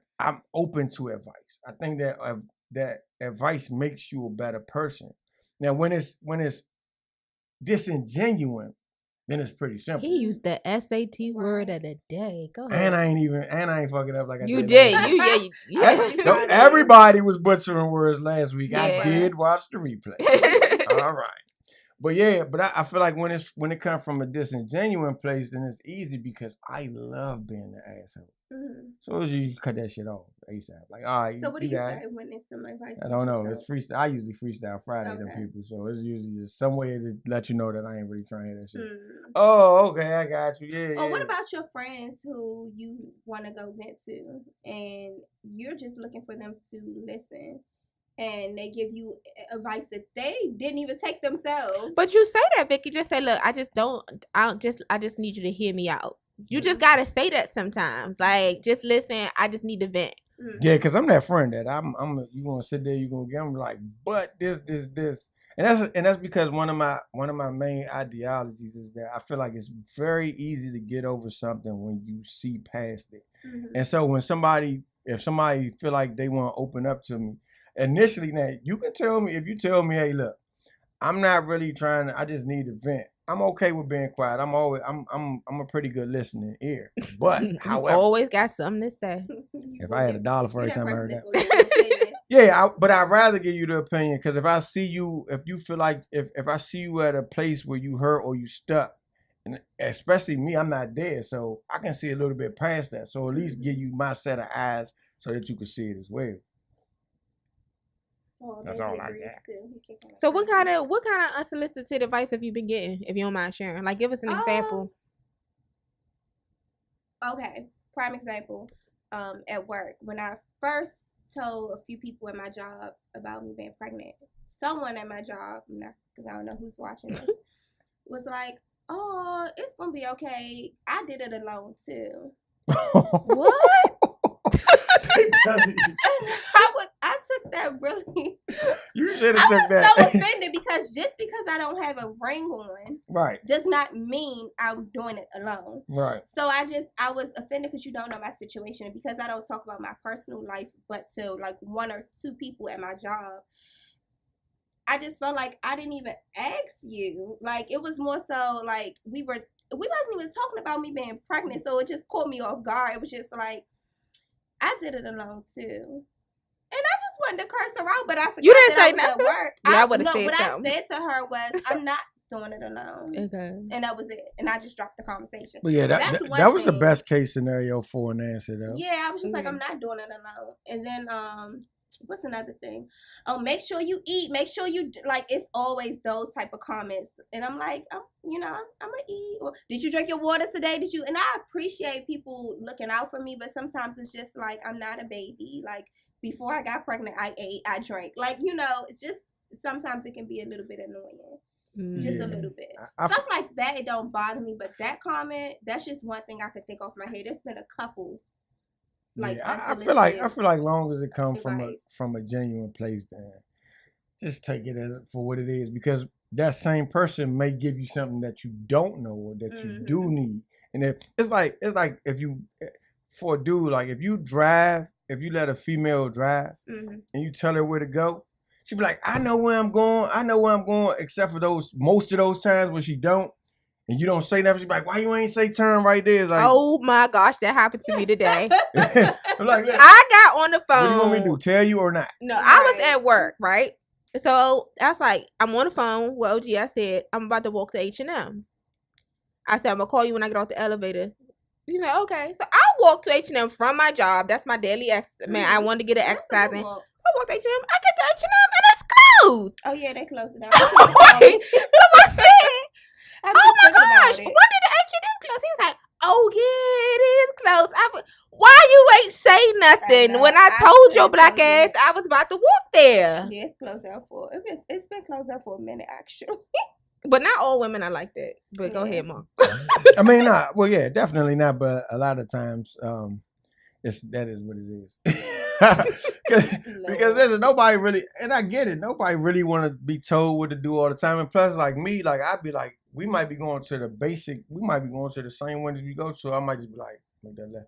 open to advice. I think that advice makes you a better person. Now when it's disingenuous, then it's pretty simple. He used the SAT word of the day. Go ahead. And I ain't fucking up like I did. You did. Everybody was butchering words last week. Yeah. I did watch the replay. All right. But I feel like when it comes from a disingenuous place, then it's easy because I love being the asshole. So you cut that shit off ASAP. Like, all right. So what do you say when it's some advice? I don't know. It's freestyle. I usually freestyle Friday to people, so it's usually just some way to let you know that I ain't really trying to hear that shit. Oh, okay, I got you. Yeah. What about your friends who you want to go vent to, and you're just looking for them to listen? And they give you advice that they didn't even take themselves. But you say that, Vicky. Just say, look, I just need you to hear me out. You just gotta say that sometimes. Like, just listen. I just need to vent. Yeah, because I'm that friend that you gonna sit there, you gonna get. I'm like, but this, and that's because one of my main ideologies is that I feel like it's very easy to get over something when you see past it. And so if somebody feel like they want to open up to me. Initially, now you can tell me if you tell me, hey, look, I'm not really trying to. I just need to vent. I'm okay with being quiet. I'm a pretty good listening ear. But however, always got something to say. If I had $1 for every time I heard that. Yeah, but I'd rather give you the opinion because if I see you, if you feel like if I see you at a place where you hurt or you stuck, and especially me, I'm not there, so I can see a little bit past that. So at least give you my set of eyes so that you can see it as well. Oh, that's all I got. So what kind of unsolicited advice have you been getting, if you don't mind sharing? Like, give us an example. Okay, prime example. At work, when I first told a few people at my job about me being pregnant, someone at my job, because I don't know who's watching this, was like, "Oh, it's gonna be okay. I did it alone too." What? I took that really. You should have took that. I was so offended because just because I don't have a ring on, right, does not mean I'm doing it alone. Right. So I was offended because you don't know my situation, and because I don't talk about my personal life, but to like 1 or 2 people at my job. I just felt like I didn't even ask you. Like it was more so like we wasn't even talking about me being pregnant, so it just caught me off guard. It was just like I did it alone too. And I just wanted to curse her out, but I forgot you didn't say that I was nothing. At work. Yeah, I would have said what something. I said to her was, "I'm not doing it alone." Okay. And that was it. And I just dropped the conversation. But yeah, that was the best case scenario for an answer, though. Yeah, I was just like, I'm not doing it alone. And then what's another thing? Oh, make sure you eat. Make sure you like. It's always those type of comments, and I'm like, oh, I'm gonna eat. Or, did you drink your water today? Did you? And I appreciate people looking out for me, but sometimes it's just like I'm not a baby. Like before I got pregnant, I ate, I drank. Like it's just sometimes it can be a little bit annoying. Just a little bit. Stuff like that, it don't bother me, but that comment, that's just one thing I could think off my head. There's been a couple. Like I feel like long as it comes from a genuine place, then just take it for what it is, because that same person may give you something that you don't know or that you do need. And if it's like if you for a dude, like if you let a female drive and you tell her where to go, she be like, I know where I'm going, except for most of those times when she don't. And you don't say nothing. She's like, why you ain't say turn right there? It's like, oh my gosh, that happened to me today. I'm like, I got on the phone. What do you want me to do? Tell you or not? No, I was at work, right? So I was like, I'm on the phone with OG. I said, I'm about to walk to H&M. I said, I'm going to call you when I get off the elevator. He's like, okay. So I walked to H&M from my job. That's my daily exercise. Man, I wanted to get an exercise in. I walked to H&M. I get to H&M and it's closed. Oh, yeah, they closed it down. Right. So I said, oh my gosh, when did the H&M close? He was like, oh yeah, it is closed. Why you ain't say nothing when I told your black ass I was about to walk there? Yeah, it's closed out for it's been closed out for a minute actually. But not all women are like that. But go ahead, Mom. I mean, not well, yeah, definitely not. But a lot of times, that is what it is. Because there's nobody really, and I get it. Nobody really want to be told what to do all the time. And plus, like me, like I'd be like, we might be going to the same windows we go to. I might just be like, make that left.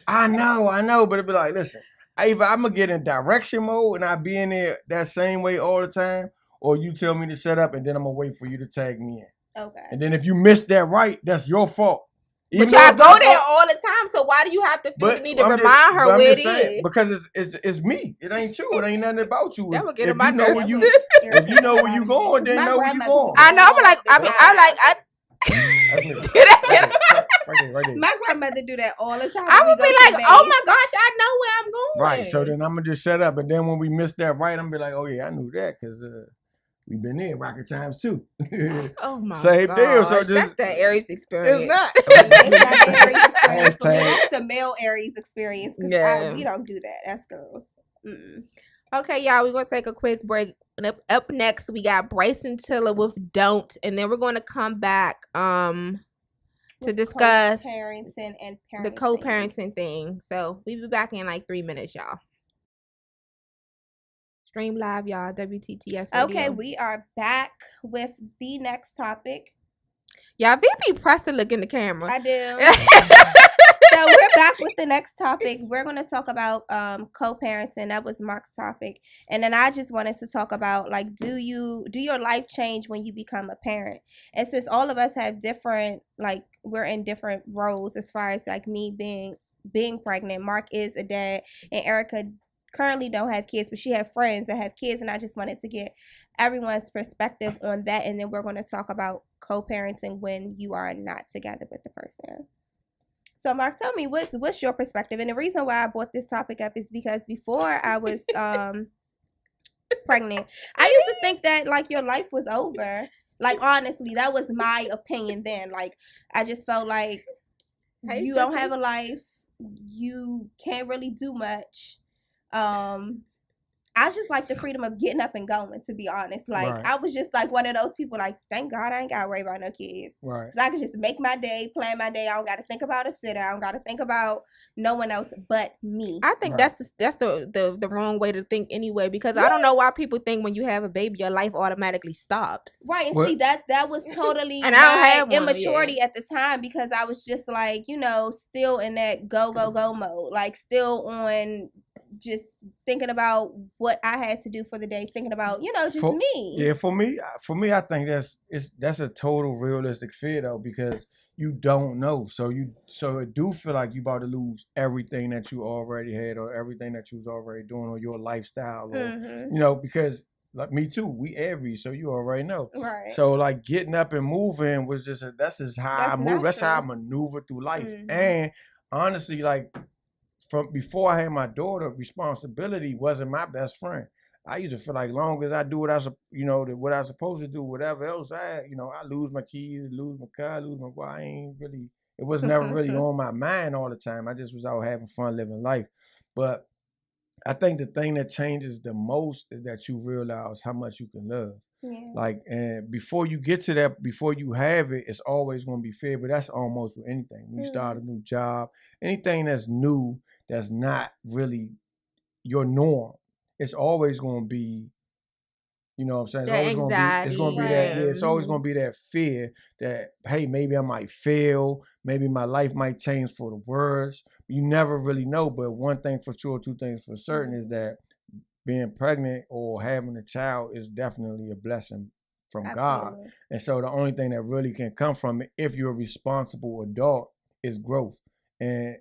I know, but it'd be like, listen, either I'm gonna get in direction mode and I be in there that same way all the time, or you tell me to shut up and then I'm gonna wait for you to tag me in. Okay. And then if you miss that right, that's your fault. But y'all go there all the time, so why do you have to feel the need to remind her where it is? Because it's me. It ain't you. It ain't nothing about you. That would get if on my nerves. If you know where you going, then know where you going. I know. I'm like, my grandmother do that all the time. I would be like, oh my gosh, I know where I'm going. Right. So then I'm gonna just shut up, and then when we miss that right, I'm gonna be like, oh yeah, I knew that because we've been there rocket times too. Oh my same gosh. deal. So that's the Aries experience. It's not. It's the male Aries experience. Yeah. We don't do that. That's girls. Mm-mm. Okay, y'all, we're going to take a quick break. Up next, we got Bryson Tiller with Don't. And then we're going to come back to discuss co-parenting and parenting. The co-parenting thing. So we'll be back in like 3 minutes, y'all. Stream live, y'all. WTTS radio. Okay, we are back with the next topic. Y'all, VP pressed to look in the camera. I do. So So we're back with the next topic. We're going to talk about co-parenting. That was Mark's topic, and then I just wanted to talk about like, do your life change when you become a parent? And since all of us have different, like, we're in different roles as far as like me being pregnant. Mark is a dad, and Erica currently don't have kids, but she have friends that have kids, and I just wanted to get everyone's perspective on that, and then we're going to talk about co-parenting when you are not together with the person. So, Mark, tell me what's your perspective? And the reason why I brought this topic up is because before I was pregnant, I used to think that like your life was over. Like honestly, that was my opinion then. Like I just felt like you don't have a life, you can't really do much. I just like the freedom of getting up and going, to be honest. Like, Right. I was just like one of those people, like, thank God I ain't got to worry about no kids. Right. Because I can just make my day, plan my day. I don't got to think about a sitter. I don't got to think about no one else but me. I think Right. that's the wrong way to think anyway, because I don't know why people think when you have a baby, your life automatically stops. Right. And What? see, that was totally And I don't have one, immaturity at the time, because I was just like, still in that go, go, go mode. Like, still on just thinking about what I had to do for the day, thinking about, just me. Yeah, for me, I think that's a total realistic fear though, because you don't know. So it do feel like you about to lose everything that you already had or everything that you was already doing or your lifestyle or because like me too, we Aries, so you already know. Right. So like getting up and moving was that's just how I move. Natural. That's how I maneuver through life. And honestly, like from before I had my daughter, responsibility wasn't my best friend. I used to feel like long as I do what what I supposed to do, whatever else I lose my keys, lose my car, lose my wife. I ain't really. It was never really on my mind all the time. I just was out having fun, living life. But I think the thing that changes the most is that you realize how much you can love. Yeah. Like, and before you get to that, before you have it, it's always going to be fair. But that's almost with anything. When you start a new job, anything that's new, that's not really your norm, it's always going to be, you know what I'm saying? It's always going to be, it's going to be that, yeah, it's always going to be that fear that, hey, maybe I might fail. Maybe my life might change for the worse. You never really know. But one thing for sure, two things for certain is that being pregnant or having a child is definitely a blessing from God. And so the only thing that really can come from it, if you're a responsible adult, is growth. And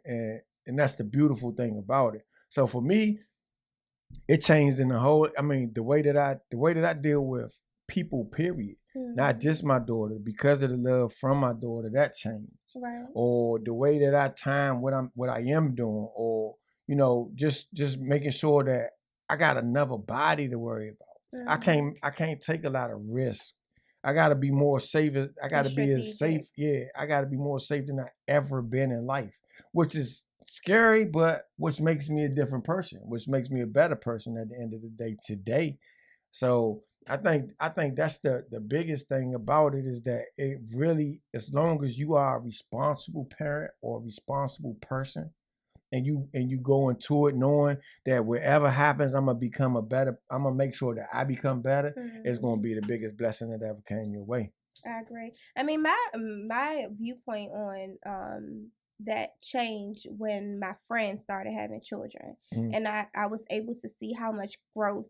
that's the beautiful thing about it. So for me, it changed in the way that I deal with people, period. Not just my daughter, because of the love from my daughter, that changed. Right. Or the way that I time what I am doing, or just making sure that I got another body to worry about. I can't take a lot of risk. I gotta be more safe. I gotta be as safe. Yeah, I gotta be more safe than I ever been in life, which is scary, but which makes me a different person, which makes me a better person at the end of the day today. So I think that's the biggest thing about it, is that it really, as long as you are a responsible parent or a responsible person, and you go into it knowing that whatever happens, I'm gonna make sure that I become better. It's gonna be the biggest blessing that ever came your way. I agree. I mean, my viewpoint on that changed when my friends started having children, and I was able to see how much growth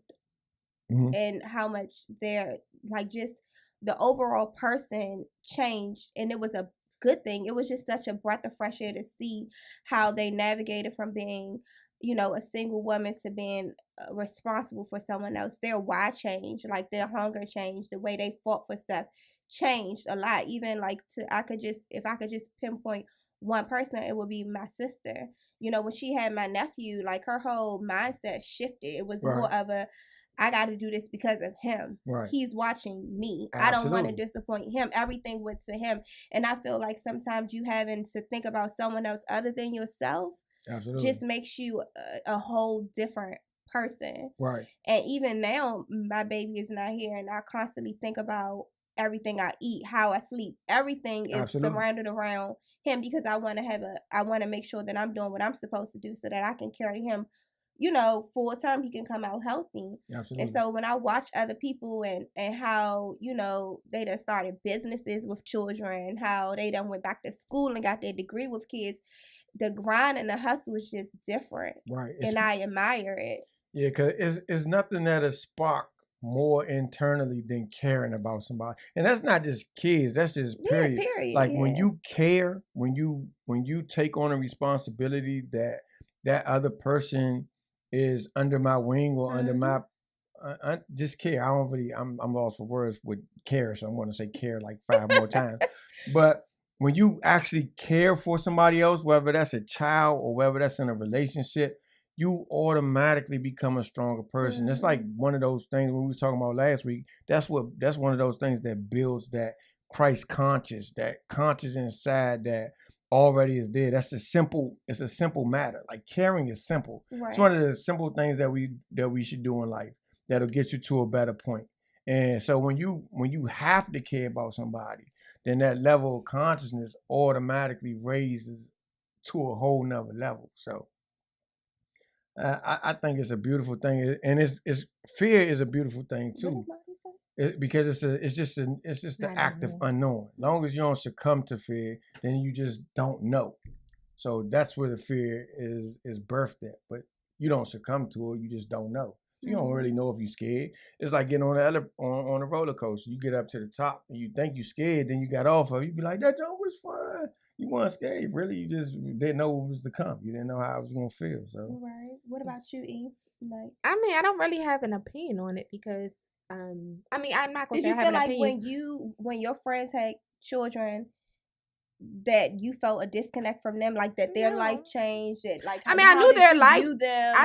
and how much they're like, just the overall person changed, and it was a good thing. It was just such a breath of fresh air to see how they navigated from being a single woman to being responsible for someone else. Their why changed, like their hunger changed, the way they fought for stuff changed a lot. Even like if I could just pinpoint one person, it would be my sister. When she had my nephew, like her whole mindset shifted. It was more of a, I got to do this because of him. Right. He's watching me. Absolutely. I don't want to disappoint him. Everything went to him. And I feel like sometimes you having to think about someone else other than yourself just makes you a whole different person. Right. And even now, my baby is not here, and I constantly think about everything I eat, how I sleep. Everything is surrounded around him, because I want to make sure that I'm doing what I'm supposed to do so that I can carry him full time. He can come out healthy. Absolutely. And so when I watch other people and how, they done started businesses with children, how they done went back to school and got their degree with kids, the grind and the hustle is just different. Right. And I admire it. Yeah, because it's nothing that'll spark more internally than caring about somebody. And that's not just kids, that's just period. Yeah, period. Like when you care, when you take on a responsibility that other person is under my wing or under my just care. I don't really. I'm lost for words with care, so I'm going to say care like 5 more times. But when you actually care for somebody else, whether that's a child or whether that's in a relationship, you automatically become a stronger person. It's like one of those things when we were talking about last week. That's one of those things that builds that Christ conscious, that conscious inside that already is there. It's a simple matter. Like caring is simple. Right. It's one of the simple things that we should do in life that'll get you to a better point. And so when you have to care about somebody, then that level of consciousness automatically raises to a whole nother level. So I think it's a beautiful thing, and it's fear is a beautiful thing too, because it's just the act of unknown. As long as you don't succumb to fear, then you just don't know. So that's where the fear is birthed at. But you don't succumb to it; you just don't know. You don't really know if you're scared. It's like getting on a roller coaster. You get up to the top and you think you're scared, then you got off of it. You be like, that jump was fun. You weren't scared. Really, you just didn't know what was to come. You didn't know how it was going to feel. So. Right. What about you, E? Like, I mean, I don't really have an opinion on it because, I mean, I'm not going to say I have an opinion. Did you feel like when your friends had children, that you felt a disconnect from them, like that their life changed? That like I mean, I knew their life. Them, I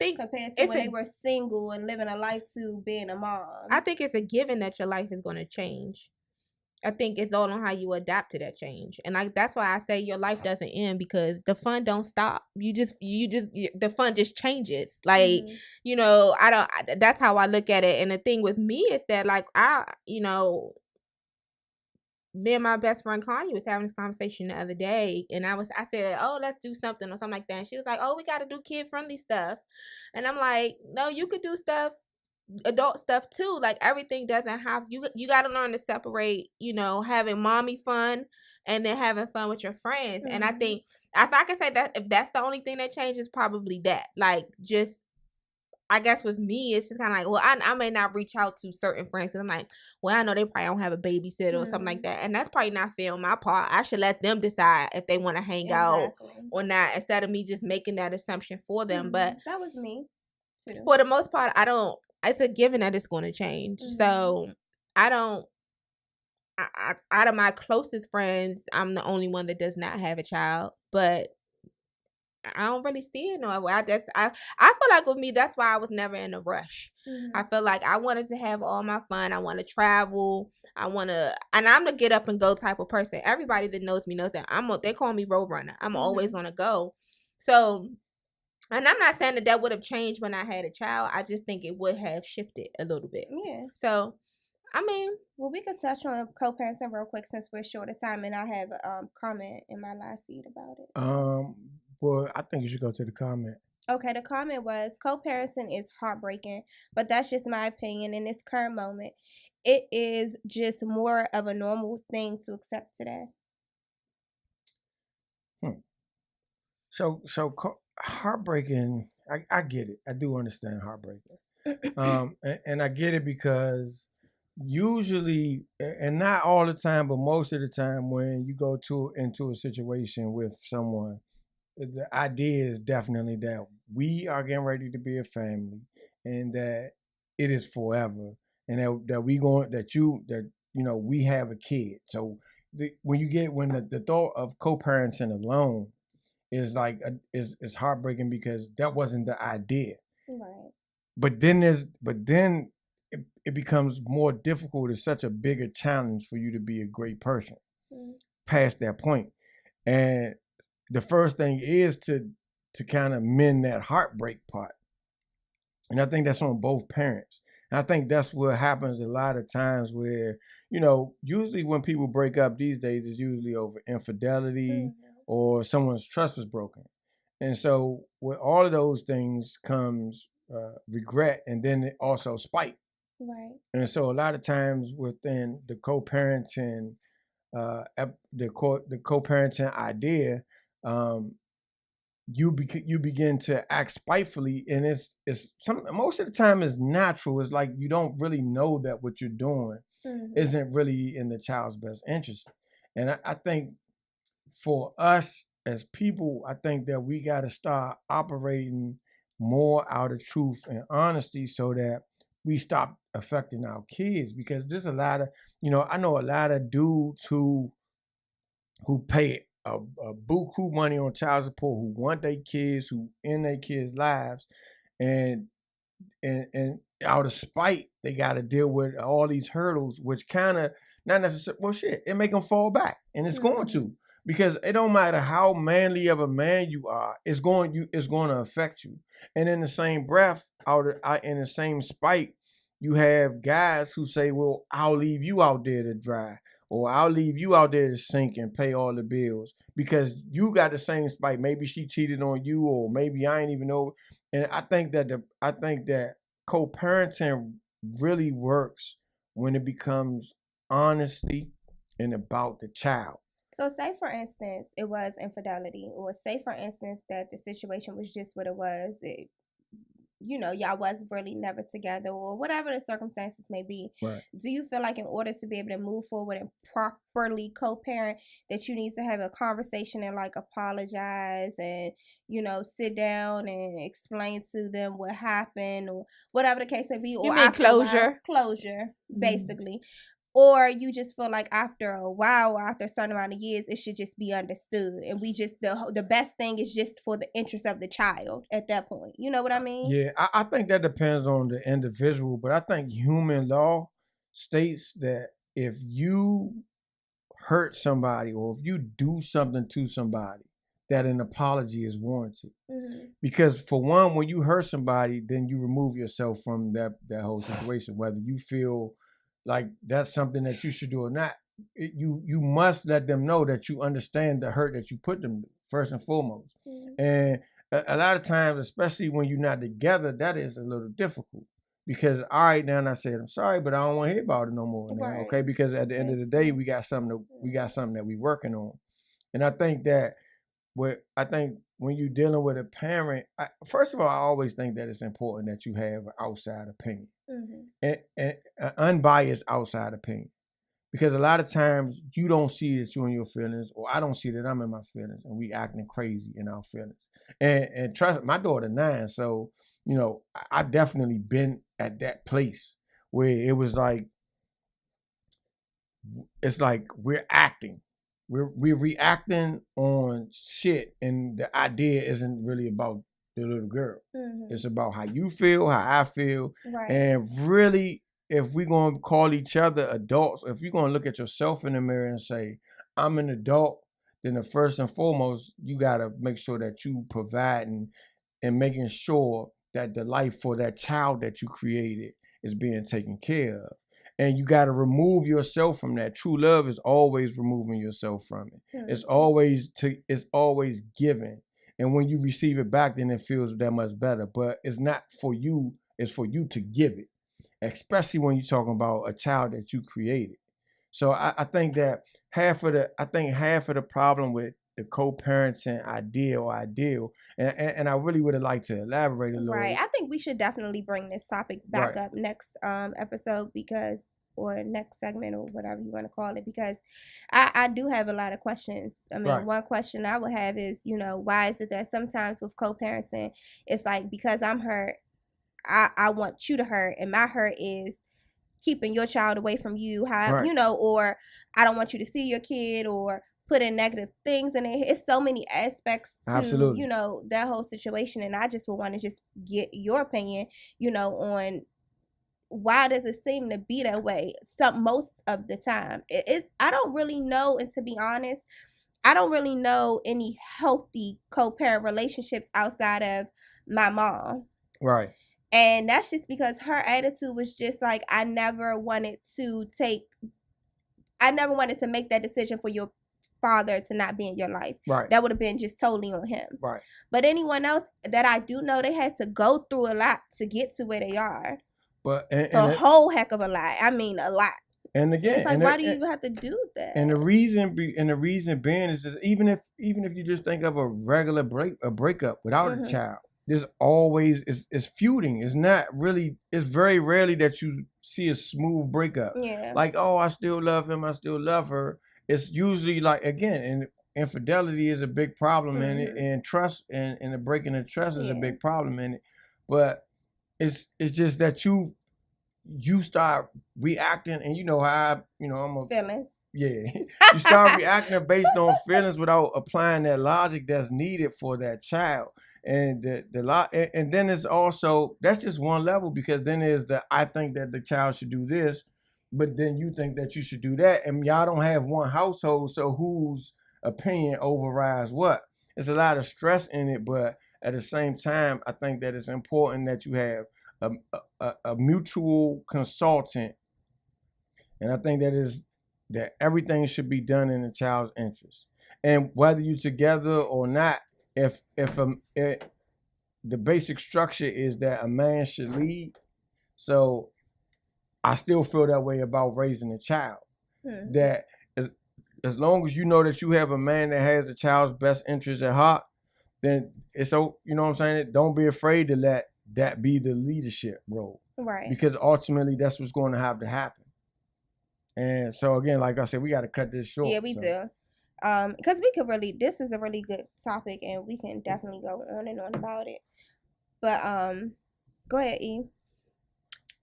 think compared to when they were single and living a life to being a mom. I think it's a given that your life is going to change. I think it's all on how you adapt to that change, and like that's why I say your life doesn't end because the fun don't stop. The fun just changes. Like that's how I look at it. And the thing with me is that like me and my best friend Kanye was having this conversation the other day, and I said, oh, let's do something or something like that. And she was like, oh, we got to do kid friendly stuff, and I'm like, no, you could do adult stuff too. Like everything doesn't have you got to learn to separate, having mommy fun and then having fun with your friends. And I think if I can say that if that's the only thing that changes, probably that. Like just I guess with me, it's just kind of like, well, I may not reach out to certain friends because I'm like, well, I know they probably don't have a babysitter or something like that. And that's probably not fair on my part. I should let them decide if they want to hang out or not instead of me just making that assumption for them. But that was me too. For the most part, it's a given that it's going to change. So I don't, out of my closest friends, I'm the only one that does not have a child, but I don't really see it no way. I feel like with me, that's why I was never in a rush. I feel like I wanted to have all my fun. I want to travel. And I'm the get up and go type of person. Everybody that knows me knows that they call me road runner. I'm always on a go. So, and I'm not saying that would have changed when I had a child. I just think it would have shifted a little bit. Yeah. So, I mean, well, we could touch on co-parenting real quick since we're short of time, and I have a comment in my live feed about it. Well, I think you should go to the comment. Okay, the comment was, co-parenting is heartbreaking, but that's just my opinion in this current moment. It is just more of a normal thing to accept today. So heartbreaking, I get it. I do understand heartbreaking. And I get it because usually, and not all the time, but most of the time when you go into a situation with someone, the idea is definitely that we are getting ready to be a family and that it is forever and that we have a kid. So when the thought of co-parenting alone is like is heartbreaking because that wasn't the idea. Right. But then it becomes more difficult. It's such a bigger challenge for you to be a great person past that point. And the first thing is to kind of mend that heartbreak part. And I think that's on both parents. And I think that's what happens a lot of times where, usually when people break up these days, it's usually over infidelity or someone's trust was broken. And so with all of those things comes regret and then also spite. Right. And so a lot of times within the co-parenting, the co-parenting idea, you begin to act spitefully, and it's most of the time it's natural. It's like you don't really know that what you're doing isn't really in the child's best interest. And I think for us as people, I think that we got to start operating more out of truth and honesty so that we stop affecting our kids, because there's a lot of, I know a lot of dudes who pay a buku money on child support, who want their kids, who in their kids' lives, and out of spite, they got to deal with all these hurdles, which kind of not necessarily, well, shit, it make them fall back, and it's going to, because it don't matter how manly of a man you are, it's going to affect you. And in the same breath, in the same spite, you have guys who say, well, I'll leave you out there to dry, or I'll leave you out there to sink and pay all the bills because you got the same spite. Maybe she cheated on you, or maybe I ain't even know. And I think that co-parenting really works when it becomes honesty and about the child. So say for instance it was infidelity, or say for instance that the situation was just what it was. Y'all was really never together, or whatever the circumstances may be. Right. Do you feel like in order to be able to move forward and properly co-parent, that you need to have a conversation and like apologize and, sit down and explain to them what happened, or whatever the case may be? Or you mean closure? Closure, basically. Or you just feel like after a while, or after a certain amount of years, it should just be understood, and we just the best thing is just for the interest of the child at that point. You know what I mean? Yeah, I think that depends on the individual, but I think human law states that if you hurt somebody, or if you do something to somebody, that an apology is warranted. Because for one, when you hurt somebody, then you remove yourself from that whole situation, whether you feel like that's something that you should do or not. You must let them know that you understand the hurt that you put them through, first and foremost. And a lot of times, especially when you're not together, that is a little difficult, because all right, now I said I'm sorry, but I don't want to hear about it no more now, right. Okay, because at the end of the day, we got something that we working on. And I think that when you're dealing with a parent, first of all, I always think that it's important that you have an outside opinion, and an unbiased outside opinion, because a lot of times you don't see that you're in your feelings, or I don't see that I'm in my feelings, and we acting crazy in our feelings. And trust my daughter 9, so I definitely been at that place where it was like, it's like we're acting. We're reacting on shit, and the idea isn't really about the little girl. It's about how you feel, how I feel, right. And really, if we're gonna call each other adults, if you're gonna look at yourself in the mirror and say, I'm an adult, then the first and foremost, you gotta make sure that you providing and making sure that the life for that child that you created is being taken care of. And you got to remove yourself from that. True love is always removing yourself from it. It's always given. And when you receive it back, then it feels that much better. But it's not for you. It's for you to give it, especially when you're talking about a child that you created. So I think that half of the problem with the co-parenting ideal, and I really would have liked to elaborate a little. Right. I think we should definitely bring this topic back up next episode, or next segment, or whatever you want to call it, because I do have a lot of questions. I mean, one question I would have is, why is it that sometimes with co-parenting, it's like, because I'm hurt, I want you to hurt, and my hurt is keeping your child away from you, or I don't want you to see your kid, or put in negative things in it. It's so many aspects to, absolutely, that whole situation. And I just would want to just get your opinion, on why does it seem to be that way most of the time. I don't really know, and to be honest, I don't really know any healthy co-parent relationships outside of my mom. Right. And that's just because her attitude was just like, I never wanted to make that decision for your father to not be in your life. Right. That would have been just totally on him. Right. But anyone else that I do know, they had to go through a lot to get to where they are. But a whole heck of a lot. I mean, a lot. And again, it's like, why do you even have to do that? And the reason being is just even if you just think of a regular breakup without a child, there's always it's feuding. It's not really. It's very rarely that you see a smooth breakup. Yeah. Like, oh, I still love him. I still love her. It's usually like, again, and infidelity is a big problem in it, and trust and the breaking of trust is a big problem in it. But it's just that you start reacting, and you know how I'm a feelings. Yeah, you start reacting based on feelings without applying that logic that's needed for that child. And and then it's also, that's just one level, because then there's I think that the child should do this, but then you think that you should do that, and y'all don't have one household, so whose opinion overrides what? It's a lot of stress in it, but at the same time, I think that it's important that you have a mutual consultant, and I think that everything should be done in the child's interest. And whether you're together or not, if the basic structure is that a man should lead, so I still feel that way about raising a child. That as long as you know that you have a man that has the child's best interest at heart, then it's so, you know what I'm saying? Don't be afraid to let that be the leadership role. Right. Because ultimately that's what's going to have to happen. And so again, like I said, we got to cut this short. Yeah, we do. Because we could really, this is a really good topic, and we can definitely go on and on about it. But go ahead, E.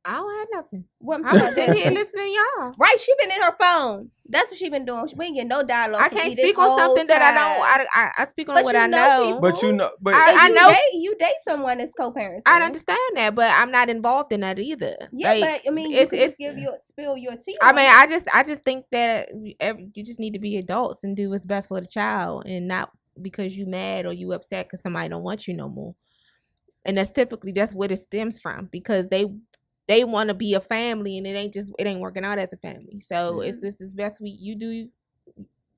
I don't have nothing. What I'm sitting here listening to y'all. Right, she been in her phone. That's what she been doing. We ain't getting no dialogue. I can't speak on something that I don't. I speak on what I know. But you know, but I know you date someone that's co-parenting. I understand that, but I'm not involved in that either. Yeah, but I mean, you could just spill your tea. I mean, I just think that you just need to be adults and do what's best for the child, and not because you mad or you upset because somebody don't want you no more. And that's what it stems from, because they want to be a family, and it ain't working out as a family. So it's best you do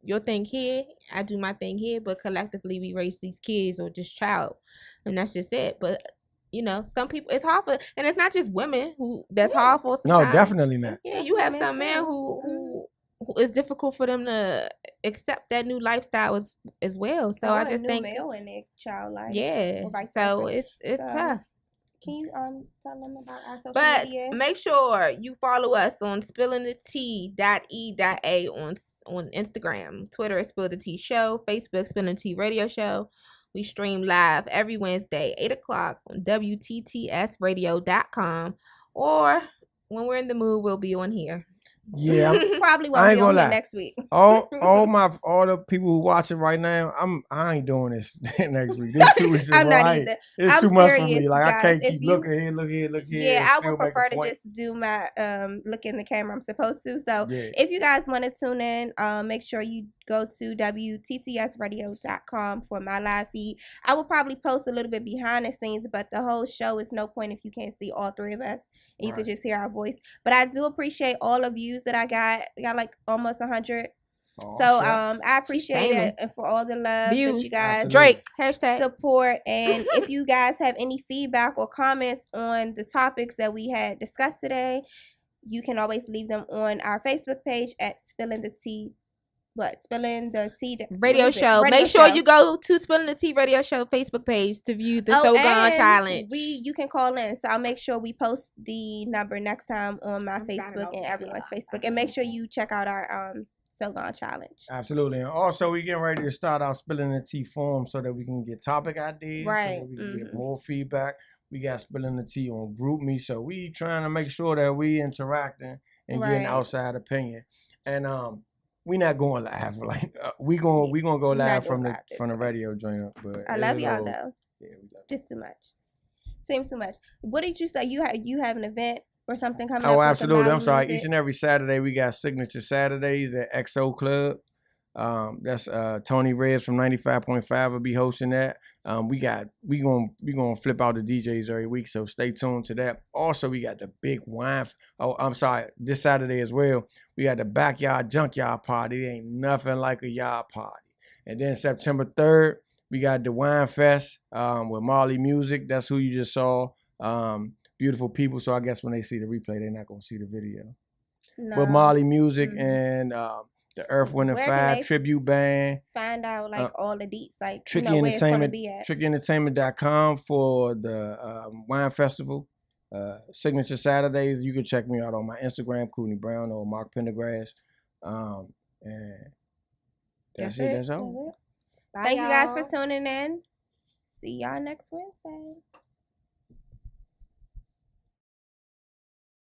your thing here, I do my thing here, but collectively we raise these kids or this child, and that's just it. But some people, it's hard for, and it's not just women that's hard for sometimes. No, definitely not. Yeah, you have some men who it's difficult for them to accept that new lifestyle as well. So I just think male in their child life. Yeah, so it's tough. Can you tell them about our social media? But make sure you follow us on SpillingTheT.E.A on Instagram. Twitter is Spill the Tea Show. Facebook, Spilling the Tea Radio Show. We stream live every Wednesday, 8 o'clock on WTTSradio.com. Or when we're in the mood, we'll be on here. Yeah, probably won't be on here next week. all the people who watching right now, I ain't doing this next week. This 2 weeks is I'm not either. It's too much for me. Like, guys, I can't keep looking here. Yeah, I would prefer to just do my look in the camera. I'm supposed to. So if you guys want to tune in, make sure you go to WTTSradio.com for my live feed. I will probably post a little bit behind the scenes, but the whole show is no point if you can't see all three of us. And you could just hear our voice. But I do appreciate all of views that I got. I got like almost 100. So I appreciate it, and for all the love that you guys Drake hashtag support. And if you guys have any feedback or comments on the topics that we had discussed today, you can always leave them on our Facebook page at Spilling the Tea Radio Show. Make sure you go to Spilling the Tea Radio Show Facebook page to view the So Gone Challenge. You can call in, so I'll make sure we post the number next time on my Facebook and everyone's Facebook, and make sure you check out our So Gone Challenge. Absolutely. And also, we're getting ready to start our Spilling the Tea forum so that we can get topic ideas, right? So that we can get more feedback. We got Spilling the Tea on GroupMe, so we trying to make sure that we interacting and getting outside opinion. And we not going live. Like we gonna go live from the radio joint. But I love y'all though. Yeah, we love just too much. Seems too much. What did you say? You have an event or something coming up? Oh, absolutely. I'm sorry. Each and every Saturday we got Signature Saturdays at XO Club. That's Tony Reyes from 95.5 will be hosting that. We gonna flip out the DJs every week, so stay tuned to that. Also, we got the big wine. This Saturday as well. We got the backyard junkyard party. It ain't nothing like a yard party. And then September 3rd, we got the Wine Fest with Marley Music. That's who you just saw. Beautiful people. So I guess when they see the replay, they're not gonna see the video. with Molly Music and the Earth, Wind and Where can Fire they tribute band. find out like all the deets, like Tricky where it's gonna be at? TrickyEntertainment.com for the wine festival. Signature Saturdays. You can check me out on my Instagram, Courtney Brown or Mark Pendergrass. And that's it. That's all. Bye, Thank y'all. you guys for tuning in. See y'all next Wednesday.